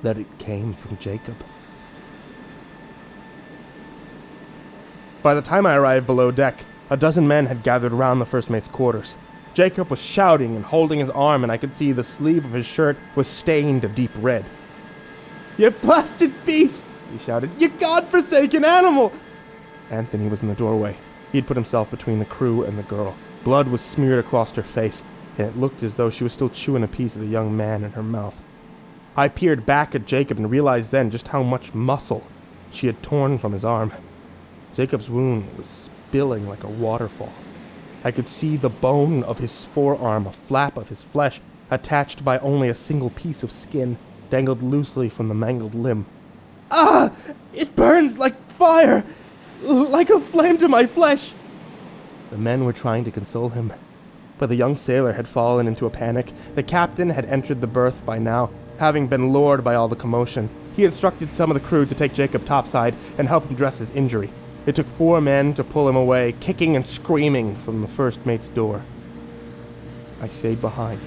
that it came from Jacob. By the time I arrived below deck, a dozen men had gathered around the first mate's quarters. Jacob was shouting and holding his arm, and I could see the sleeve of his shirt was stained a deep red. "You blasted beast!" he shouted. "You godforsaken animal!" Anthony was in the doorway. He had put himself between the crew and the girl. Blood was smeared across her face, and it looked as though she was still chewing a piece of the young man in her mouth. I peered back at Jacob and realized then just how much muscle she had torn from his arm. Jacob's wound was spilling like a waterfall. I could see the bone of his forearm, a flap of his flesh, attached by only a single piece of skin, dangled loosely from the mangled limb. Ah! It burns like fire! Like a flame to my flesh! The men were trying to console him, but the young sailor had fallen into a panic. The captain had entered the berth by now, having been lured by all the commotion. He instructed some of the crew to take Jacob topside and help him dress his injury. It took 4 men to pull him away, kicking and screaming from the first mate's door. I stayed behind.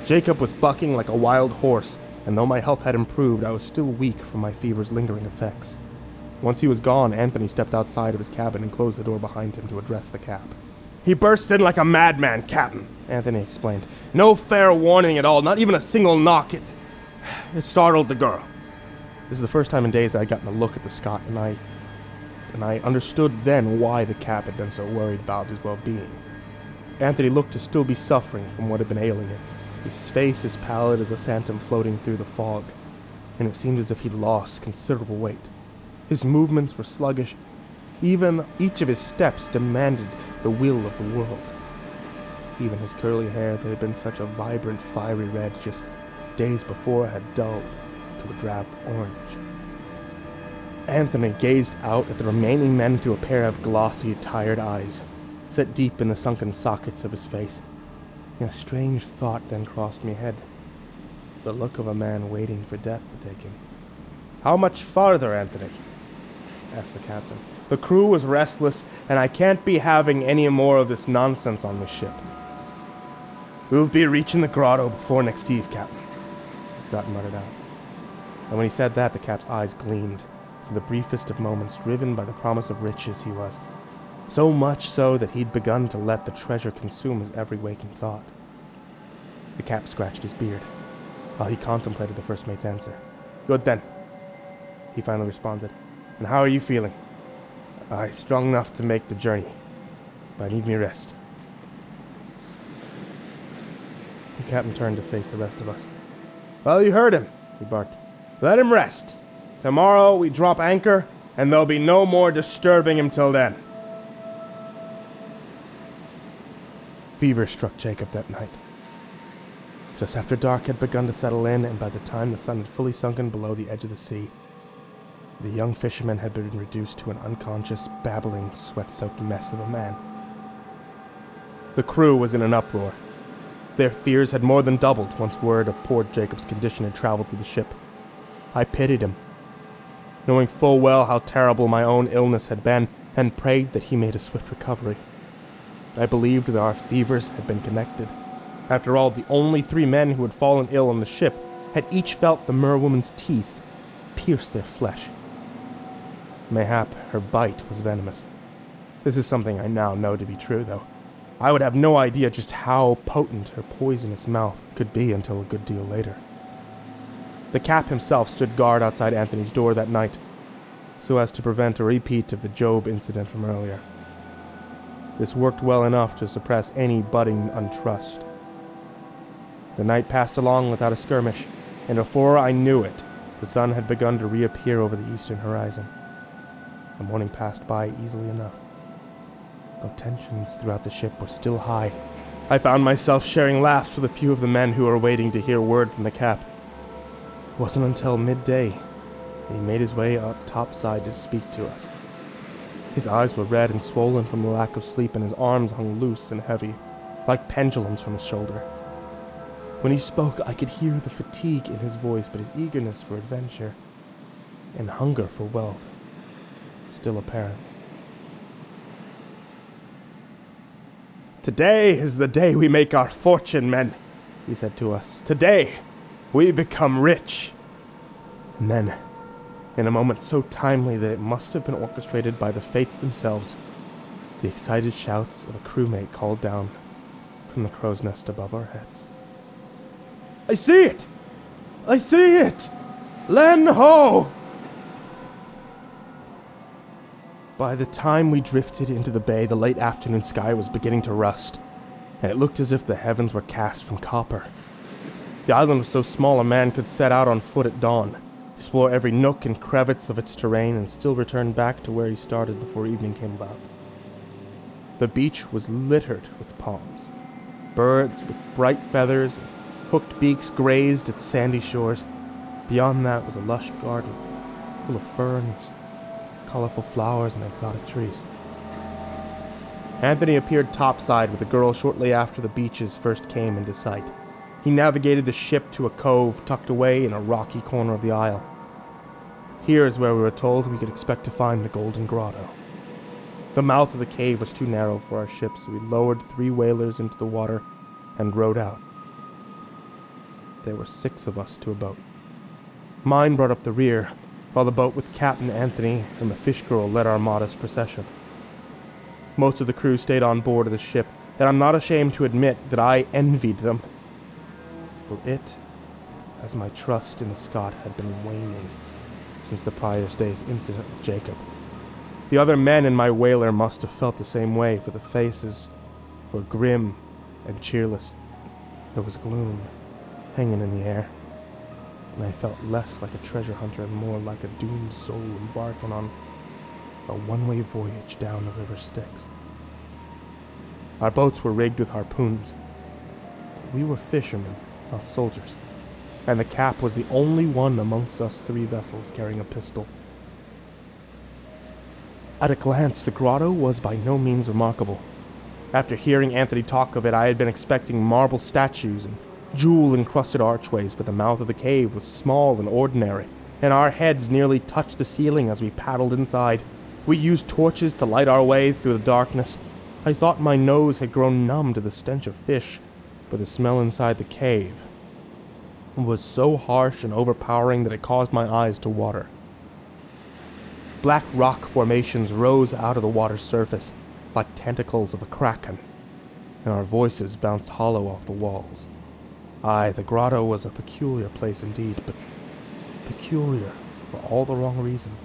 Jacob was bucking like a wild horse, and though my health had improved, I was still weak from my fever's lingering effects. Once he was gone, Anthony stepped outside of his cabin and closed the door behind him to address the Cap. "He burst in like a madman, Captain," Anthony explained. "No fair warning at all, not even a single knock. It startled the girl." This is the first time in days that I'd gotten a look at the Scot, and I understood then why the Cap had been so worried about his well-being. Anthony looked to still be suffering from what had been ailing him. His face as pallid as a phantom floating through the fog, and it seemed as if he'd lost considerable weight. His movements were sluggish. Even each of his steps demanded the will of the world. Even his curly hair that had been such a vibrant, fiery red just days before had dulled to a drab orange. Anthony gazed out at the remaining men through a pair of glossy, tired eyes, set deep in the sunken sockets of his face. And a strange thought then crossed my head. The look of a man waiting for death to take him. "How much farther, Anthony?" asked the captain. "The crew was restless, and I can't be having any more of this nonsense on this ship." "We'll be reaching the grotto before next eve, Captain," Scott muttered out. And when he said that, the Cap's eyes gleamed. For the briefest of moments, driven by the promise of riches, he was. So much so that he'd begun to let the treasure consume his every waking thought. The Cap scratched his beard while he contemplated the first mate's answer. "Good then," he finally responded. "And how are you feeling?" "I strong enough to make the journey, but I need me rest." The captain turned to face the rest of us. "Well, you heard him," he barked. "Let him rest. Tomorrow we drop anchor, and there'll be no more disturbing him till then." Fever struck Jacob that night. Just after dark had begun to settle in, and by the time the sun had fully sunken below the edge of the sea, the young fisherman had been reduced to an unconscious, babbling, sweat-soaked mess of a man. The crew was in an uproar. Their fears had more than doubled once word of poor Jacob's condition had traveled through the ship. I pitied him, knowing full well how terrible my own illness had been, and prayed that he made a swift recovery. I believed that our fevers had been connected. After all, the only 3 men who had fallen ill on the ship had each felt the merwoman's teeth pierce their flesh. Mayhap her bite was venomous. This is something I now know to be true, though. I would have no idea just how potent her poisonous mouth could be until a good deal later. The Cap himself stood guard outside Anthony's door that night, so as to prevent a repeat of the Job incident from earlier. This worked well enough to suppress any budding untrust. The night passed along without a skirmish, and before I knew it, the sun had begun to reappear over the eastern horizon. The morning passed by easily enough, though tensions throughout the ship were still high. I found myself sharing laughs with a few of the men who were waiting to hear word from the Cap. It wasn't until midday that he made his way up topside to speak to us. His eyes were red and swollen from the lack of sleep, and his arms hung loose and heavy, like pendulums from his shoulder. When he spoke, I could hear the fatigue in his voice, but his eagerness for adventure and hunger for wealth still apparent. "Today is the day we make our fortune, men," he said to us. "Today, we become rich." And then, in a moment so timely that it must have been orchestrated by the fates themselves, the excited shouts of a crewmate called down from the crow's nest above our heads. "I see it! I see it! Len ho!" By the time we drifted into the bay, the late afternoon sky was beginning to rust. and it looked as if the heavens were cast from copper. The island was so small a man could set out on foot at dawn, explore every nook and crevice of its terrain, and still return back to where he started before evening came about. The beach was littered with palms. Birds with bright feathers and hooked beaks grazed its sandy shores. Beyond that was a lush garden, full of ferns, colorful flowers, and exotic trees. Anthony appeared topside with the girl shortly after the beaches first came into sight. He navigated the ship to a cove tucked away in a rocky corner of the isle. Here is where we were told we could expect to find the Golden Grotto. The mouth of the cave was too narrow for our ship, so we lowered 3 whalers into the water and rowed out. There were 6 of us to a boat. Mine brought up the rear, while the boat with Captain Anthony and the fish girl led our modest procession. Most of the crew stayed on board of the ship, and I'm not ashamed to admit that I envied them. For it, as my trust in the Scot had been waning since the prior day's incident with Jacob. The other men in my whaler must have felt the same way, for the faces were grim and cheerless. There was gloom hanging in the air, and I felt less like a treasure hunter and more like a doomed soul embarking on a one-way voyage down the river Styx. Our boats were rigged with harpoons. We were fishermen, not soldiers, and the Cap was the only one amongst us 3 vessels carrying a pistol. At a glance, the grotto was by no means remarkable. After hearing Anthony talk of it, I had been expecting marble statues and jewel-encrusted archways, but the mouth of the cave was small and ordinary, and our heads nearly touched the ceiling as we paddled inside. We used torches to light our way through the darkness. I thought my nose had grown numb to the stench of fish, but the smell inside the cave was so harsh and overpowering that it caused my eyes to water. Black rock formations rose out of the water's surface, like tentacles of a kraken, and our voices bounced hollow off the walls. Aye, the grotto was a peculiar place indeed, but peculiar for all the wrong reasons.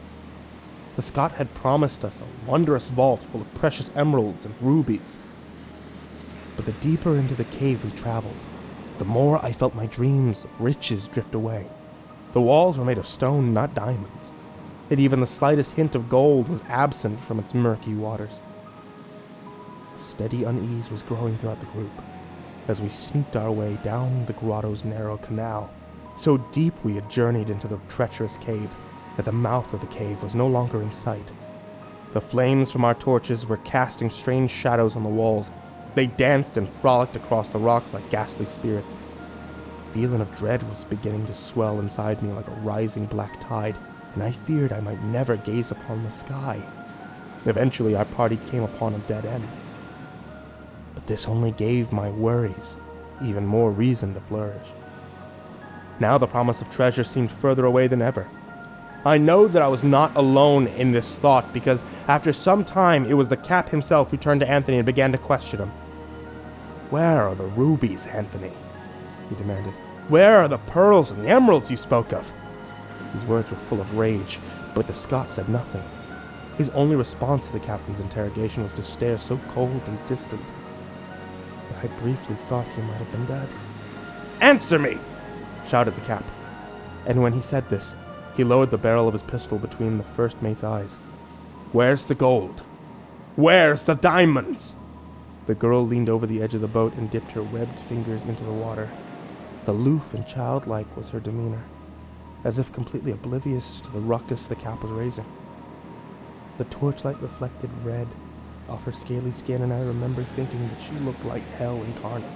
The Scot had promised us a wondrous vault full of precious emeralds and rubies. But the deeper into the cave we traveled, the more I felt my dreams of riches drift away. The walls were made of stone, not diamonds, and even the slightest hint of gold was absent from its murky waters. A steady unease was growing throughout the group as we sneaked our way down the grotto's narrow canal. So deep we had journeyed into the treacherous cave that the mouth of the cave was no longer in sight. The flames from our torches were casting strange shadows on the walls. They danced and frolicked across the rocks like ghastly spirits. A feeling of dread was beginning to swell inside me like a rising black tide, and I feared I might never gaze upon the sky. Eventually our party came upon a dead end. But this only gave my worries even more reason to flourish. Now the promise of treasure seemed further away than ever. I know that I was not alone in this thought, because after some time it was the Cap himself who turned to Anthony and began to question him. "Where are the rubies, Anthony?" he demanded. "Where are the pearls and the emeralds you spoke of?" These words were full of rage, but the Scot said nothing. His only response to the captain's interrogation was to stare so cold and distant that I briefly thought he might have been dead. "Answer me!" shouted the Cap. And when he said this, he lowered the barrel of his pistol between the first mate's eyes. "Where's the gold? Where's the diamonds?" The girl leaned over the edge of the boat and dipped her webbed fingers into the water. Aloof and childlike was her demeanor, as if completely oblivious to the ruckus the Cap was raising. The torchlight reflected red off her scaly skin, and I remember thinking that she looked like hell incarnate.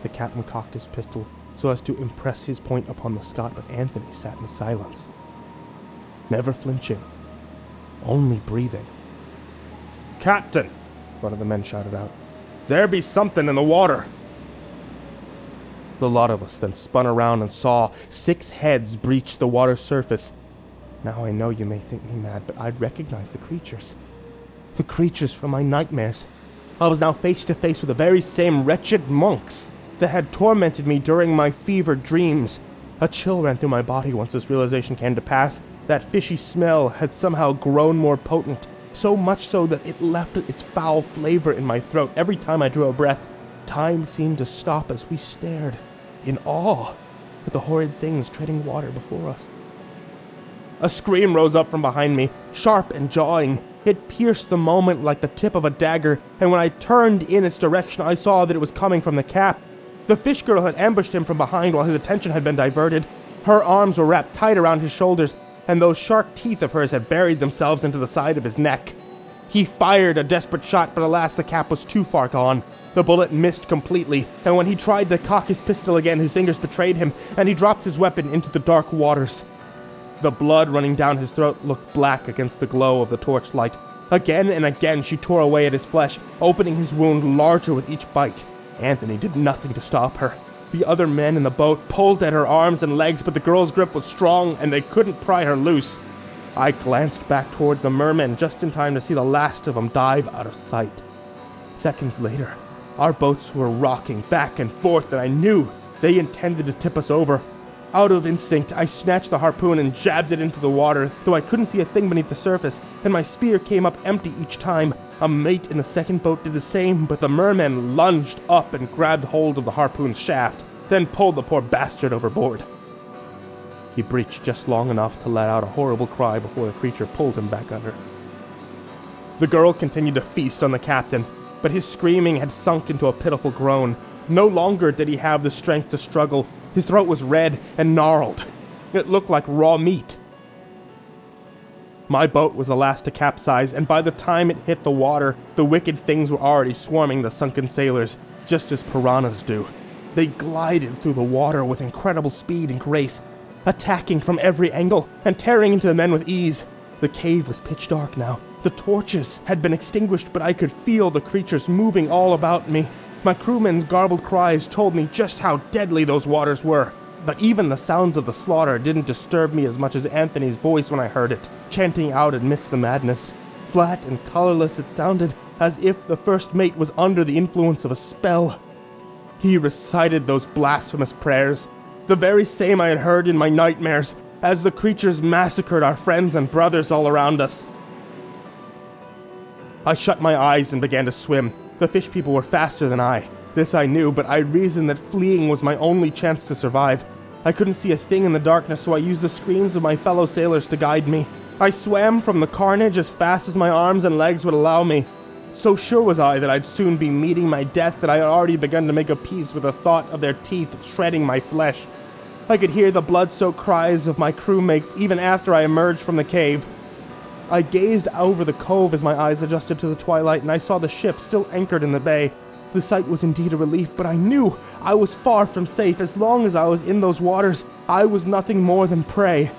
The captain cocked his pistol so as to impress his point upon the Scot, but Anthony sat in silence, never flinching, only breathing. "Captain!" one of the men shouted out. "There be something in the water!" The lot of us then spun around and saw 6 heads breach the water's surface. Now I know you may think me mad, but I'd recognize the creatures. The creatures from my nightmares. I was now face to face with the very same wretched monks that had tormented me during my fevered dreams. A chill ran through my body once this realization came to pass. That fishy smell had somehow grown more potent, so much so that it left its foul flavor in my throat every time I drew a breath. Time seemed to stop as we stared, in awe, at the horrid things treading water before us. A scream rose up from behind me, sharp and jawing. It pierced the moment like the tip of a dagger, and when I turned in its direction, I saw that it was coming from the cap. The fish girl had ambushed him from behind while his attention had been diverted. Her arms were wrapped tight around his shoulders, and those shark teeth of hers had buried themselves into the side of his neck. He fired a desperate shot, but alas, the cap was too far gone. The bullet missed completely, and when he tried to cock his pistol again, his fingers betrayed him, and he dropped his weapon into the dark waters. The blood running down his throat looked black against the glow of the torchlight. Again and again she tore away at his flesh, opening his wound larger with each bite. Anthony did nothing to stop her. The other men in the boat pulled at her arms and legs, but the girl's grip was strong, and they couldn't pry her loose. I glanced back towards the mermen just in time to see the last of them dive out of sight. Seconds later, our boats were rocking back and forth, and I knew they intended to tip us over. Out of instinct, I snatched the harpoon and jabbed it into the water, though I couldn't see a thing beneath the surface, and my spear came up empty each time. A mate in the second boat did the same, but the merman lunged up and grabbed hold of the harpoon's shaft, then pulled the poor bastard overboard. He breached just long enough to let out a horrible cry before the creature pulled him back under. The girl continued to feast on the captain, but his screaming had sunk into a pitiful groan. No longer did he have the strength to struggle. His throat was red and gnarled. It looked like raw meat. My boat was the last to capsize, and by the time it hit the water, the wicked things were already swarming the sunken sailors, just as piranhas do. They glided through the water with incredible speed and grace, attacking from every angle and tearing into the men with ease. The cave was pitch dark now. The torches had been extinguished, but I could feel the creatures moving all about me. My crewmen's garbled cries told me just how deadly those waters were, but even the sounds of the slaughter didn't disturb me as much as Anthony's voice when I heard it, chanting out amidst the madness. Flat and colorless, it sounded as if the first mate was under the influence of a spell. He recited those blasphemous prayers, the very same I had heard in my nightmares, as the creatures massacred our friends and brothers all around us. I shut my eyes and began to swim. The fish people were faster than I. This I knew, but I reasoned that fleeing was my only chance to survive. I couldn't see a thing in the darkness, so I used the screams of my fellow sailors to guide me. I swam from the carnage as fast as my arms and legs would allow me. So sure was I that I'd soon be meeting my death that I had already begun to make a peace with the thought of their teeth shredding my flesh. I could hear the blood-soaked cries of my crewmates even after I emerged from the cave. I gazed over the cove as my eyes adjusted to the twilight, and I saw the ship still anchored in the bay. The sight was indeed a relief, but I knew I was far from safe. As long as I was in those waters, I was nothing more than prey.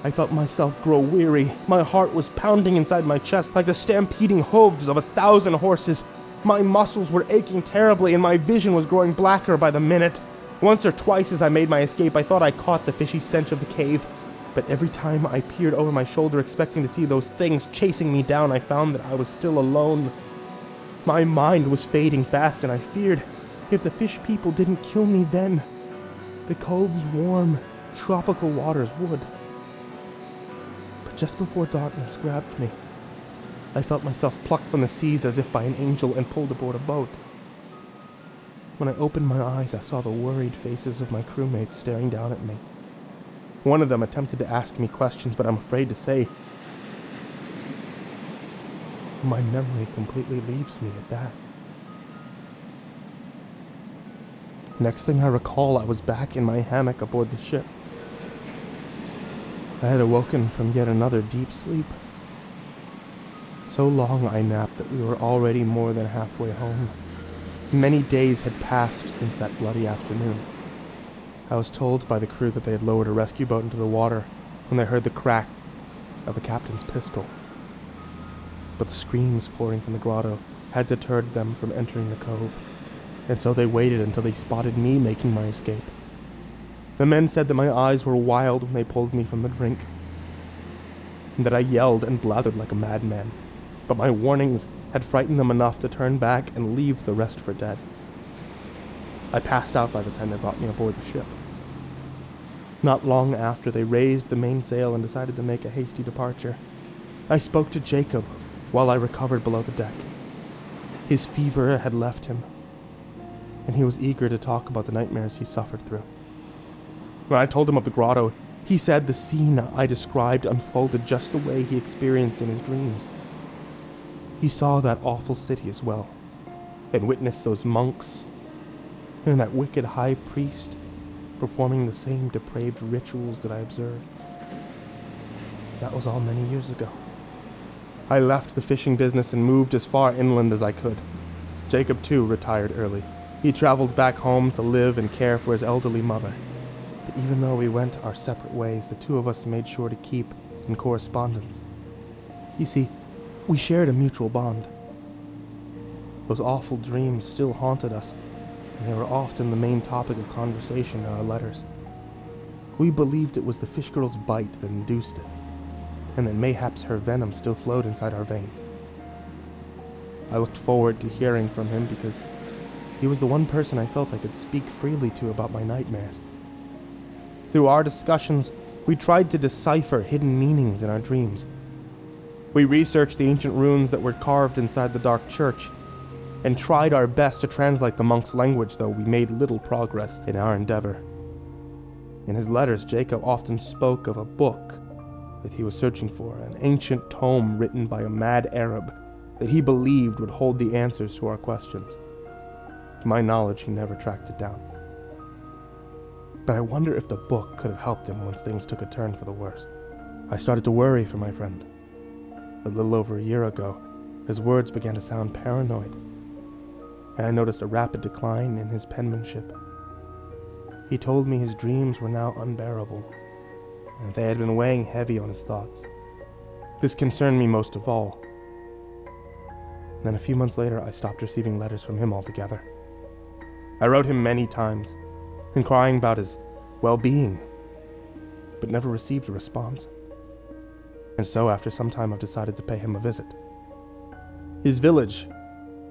I felt myself grow weary. My heart was pounding inside my chest like the stampeding hooves of 1,000 horses. My muscles were aching terribly, and my vision was growing blacker by the minute. Once or twice as I made my escape, I thought I caught the fishy stench of the cave. But every time I peered over my shoulder expecting to see those things chasing me down, I found that I was still alone. My mind was fading fast, and I feared if the fish people didn't kill me then, the cove's warm, tropical waters would. But just before darkness grabbed me, I felt myself plucked from the seas as if by an angel and pulled aboard a boat. When I opened my eyes, I saw the worried faces of my crewmates staring down at me. One of them attempted to ask me questions, but I'm afraid to say my memory completely leaves me at that. Next thing I recall, I was back in my hammock aboard the ship. I had awoken from yet another deep sleep. So long I napped that we were already more than halfway home. Many days had passed since that bloody afternoon. I was told by the crew that they had lowered a rescue boat into the water when they heard the crack of the captain's pistol. But the screams pouring from the grotto had deterred them from entering the cove, and so they waited until they spotted me making my escape. The men said that my eyes were wild when they pulled me from the drink, and that I yelled and blathered like a madman, but my warnings had frightened them enough to turn back and leave the rest for dead. I passed out by the time they brought me aboard the ship. Not long after, they raised the mainsail and decided to make a hasty departure. I spoke to Jacob while I recovered below the deck. His fever had left him, and he was eager to talk about the nightmares he suffered through. When I told him of the grotto, he said the scene I described unfolded just the way he experienced in his dreams. He saw that awful city as well, and witnessed those monks and that wicked high priest performing the same depraved rituals that I observed. That was all many years ago. I left the fishing business and moved as far inland as I could. Jacob, too, retired early. He traveled back home to live and care for his elderly mother. But even though we went our separate ways, the two of us made sure to keep in correspondence. You see, we shared a mutual bond. Those awful dreams still haunted us, and they were often the main topic of conversation in our letters. We believed it was the fish girl's bite that induced it, and that mayhaps her venom still flowed inside our veins. I looked forward to hearing from him because he was the one person I felt I could speak freely to about my nightmares. Through our discussions, we tried to decipher hidden meanings in our dreams. We researched the ancient runes that were carved inside the dark church, and tried our best to translate the monk's language, though we made little progress in our endeavor. In his letters, Jacob often spoke of a book that he was searching for, an ancient tome written by a mad Arab that he believed would hold the answers to our questions. To my knowledge, he never tracked it down. But I wonder if the book could have helped him once things took a turn for the worse. I started to worry for my friend. A little over a year ago, his words began to sound paranoid, and I noticed a rapid decline in his penmanship. He told me his dreams were now unbearable, and they had been weighing heavy on his thoughts. This concerned me most of all. Then a few months later, I stopped receiving letters from him altogether. I wrote him many times, inquiring about his well-being, but never received a response. And so, after some time, I've decided to pay him a visit. His village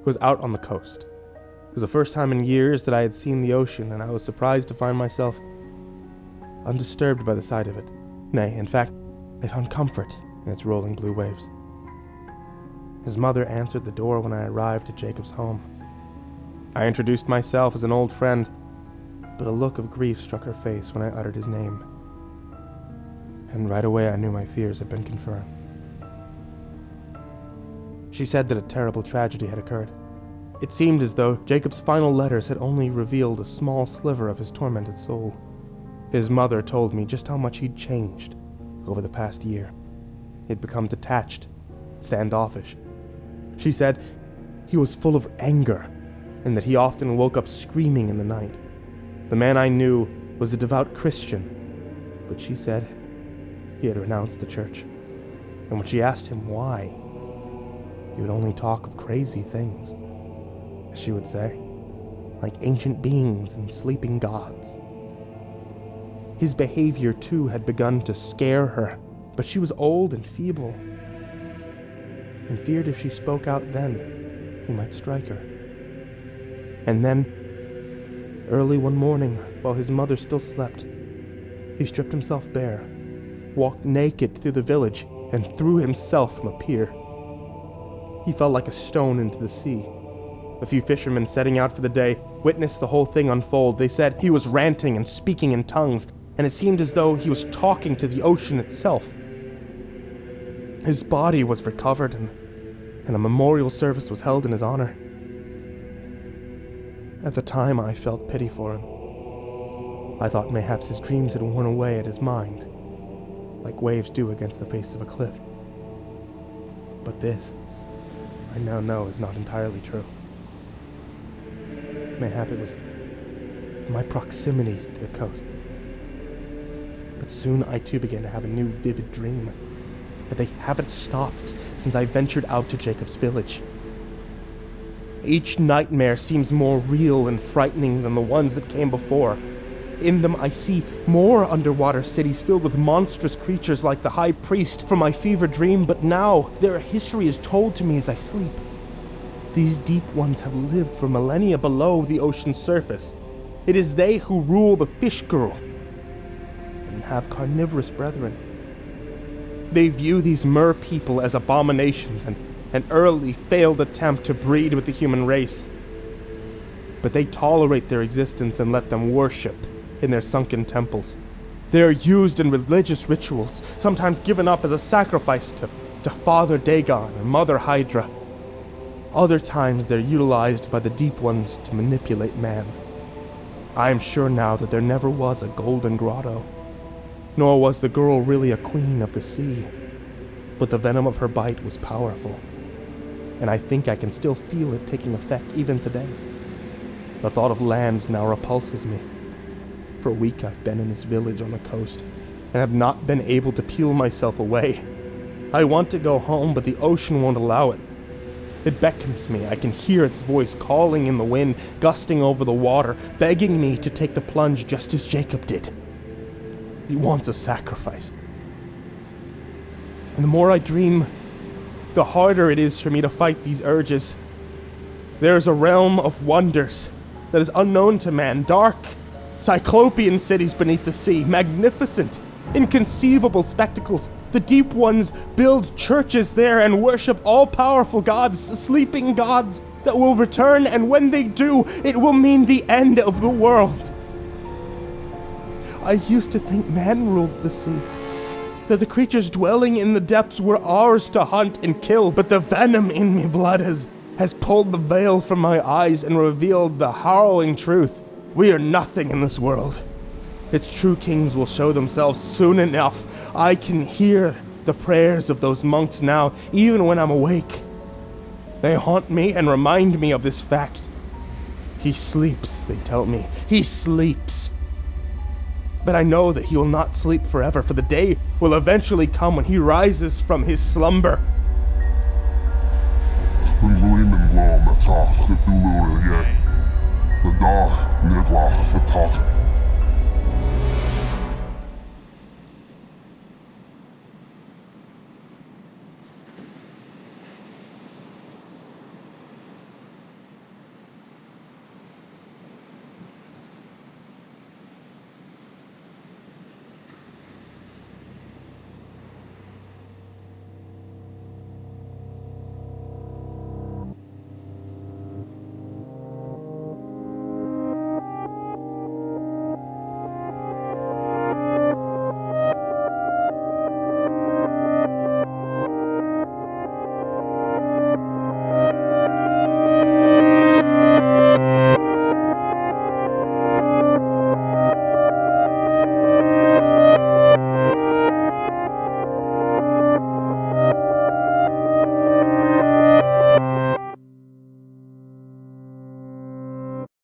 was out on the coast. It was the first time in years that I had seen the ocean, and I was surprised to find myself undisturbed by the sight of it. Nay, in fact, I found comfort in its rolling blue waves. His mother answered the door when I arrived at Jacob's home. I introduced myself as an old friend, but a look of grief struck her face when I uttered his name. And right away I knew my fears had been confirmed. She said that a terrible tragedy had occurred. It seemed as though Jacob's final letters had only revealed a small sliver of his tormented soul. His mother told me just how much he'd changed over the past year. He'd become detached, standoffish. She said he was full of anger, and that he often woke up screaming in the night. The man I knew was a devout Christian, but she said he had renounced the church. And when she asked him why, he would only talk of crazy things, as she would say, like ancient beings and sleeping gods. His behavior, too, had begun to scare her, but she was old and feeble, and feared if she spoke out then, he might strike her. And then, early one morning, while his mother still slept, he stripped himself bare, walked naked through the village, and threw himself from a pier. He fell like a stone into the sea. A few fishermen setting out for the day witnessed the whole thing unfold. They said he was ranting and speaking in tongues, and it seemed as though he was talking to the ocean itself. His body was recovered, and a memorial service was held in his honor. At the time, I felt pity for him. I thought mayhaps his dreams had worn away at his mind, like waves do against the face of a cliff. But this, I now know, is not entirely true. Mayhap it was my proximity to the coast. But soon I too began to have a new vivid dream, that they haven't stopped since I ventured out to Jacob's village. Each nightmare seems more real and frightening than the ones that came before. In them I see more underwater cities filled with monstrous creatures like the High Priest from my fever dream, but now their history is told to me as I sleep. These deep ones have lived for millennia below the ocean's surface. It is they who rule the fish girl and have carnivorous brethren. They view these mer people as abominations and an early failed attempt to breed with the human race. but they tolerate their existence and let them worship in their sunken temples. They are used in religious rituals, sometimes given up as a sacrifice to Father Dagon or Mother Hydra. Other times they're utilized by the Deep Ones to manipulate man. I am sure now that there never was a golden grotto, nor was the girl really a queen of the sea, but the venom of her bite was powerful, and I think I can still feel it taking effect even today. The thought of land now repulses me. For a week I've been in this village on the coast, and have not been able to peel myself away. I want to go home, but the ocean won't allow it. It beckons me. I can hear its voice calling in the wind, gusting over the water, begging me to take the plunge just as Jacob did. He wants a sacrifice. And the more I dream, the harder it is for me to fight these urges. There is a realm of wonders that is unknown to man, dark, cyclopean cities beneath the sea, magnificent, inconceivable spectacles. The Deep Ones build churches there and worship all-powerful gods, sleeping gods that will return, and when they do, it will mean the end of the world. I used to think man ruled the sea, that the creatures dwelling in the depths were ours to hunt and kill, but the venom in me blood has pulled the veil from my eyes and revealed the harrowing truth. We are nothing in this world. Its true kings will show themselves soon enough. I can hear the prayers of those monks now, even when I'm awake. They haunt me and remind me of this fact. He sleeps, they tell me. He sleeps. But I know that he will not sleep forever, for the day will eventually come when he rises from his slumber.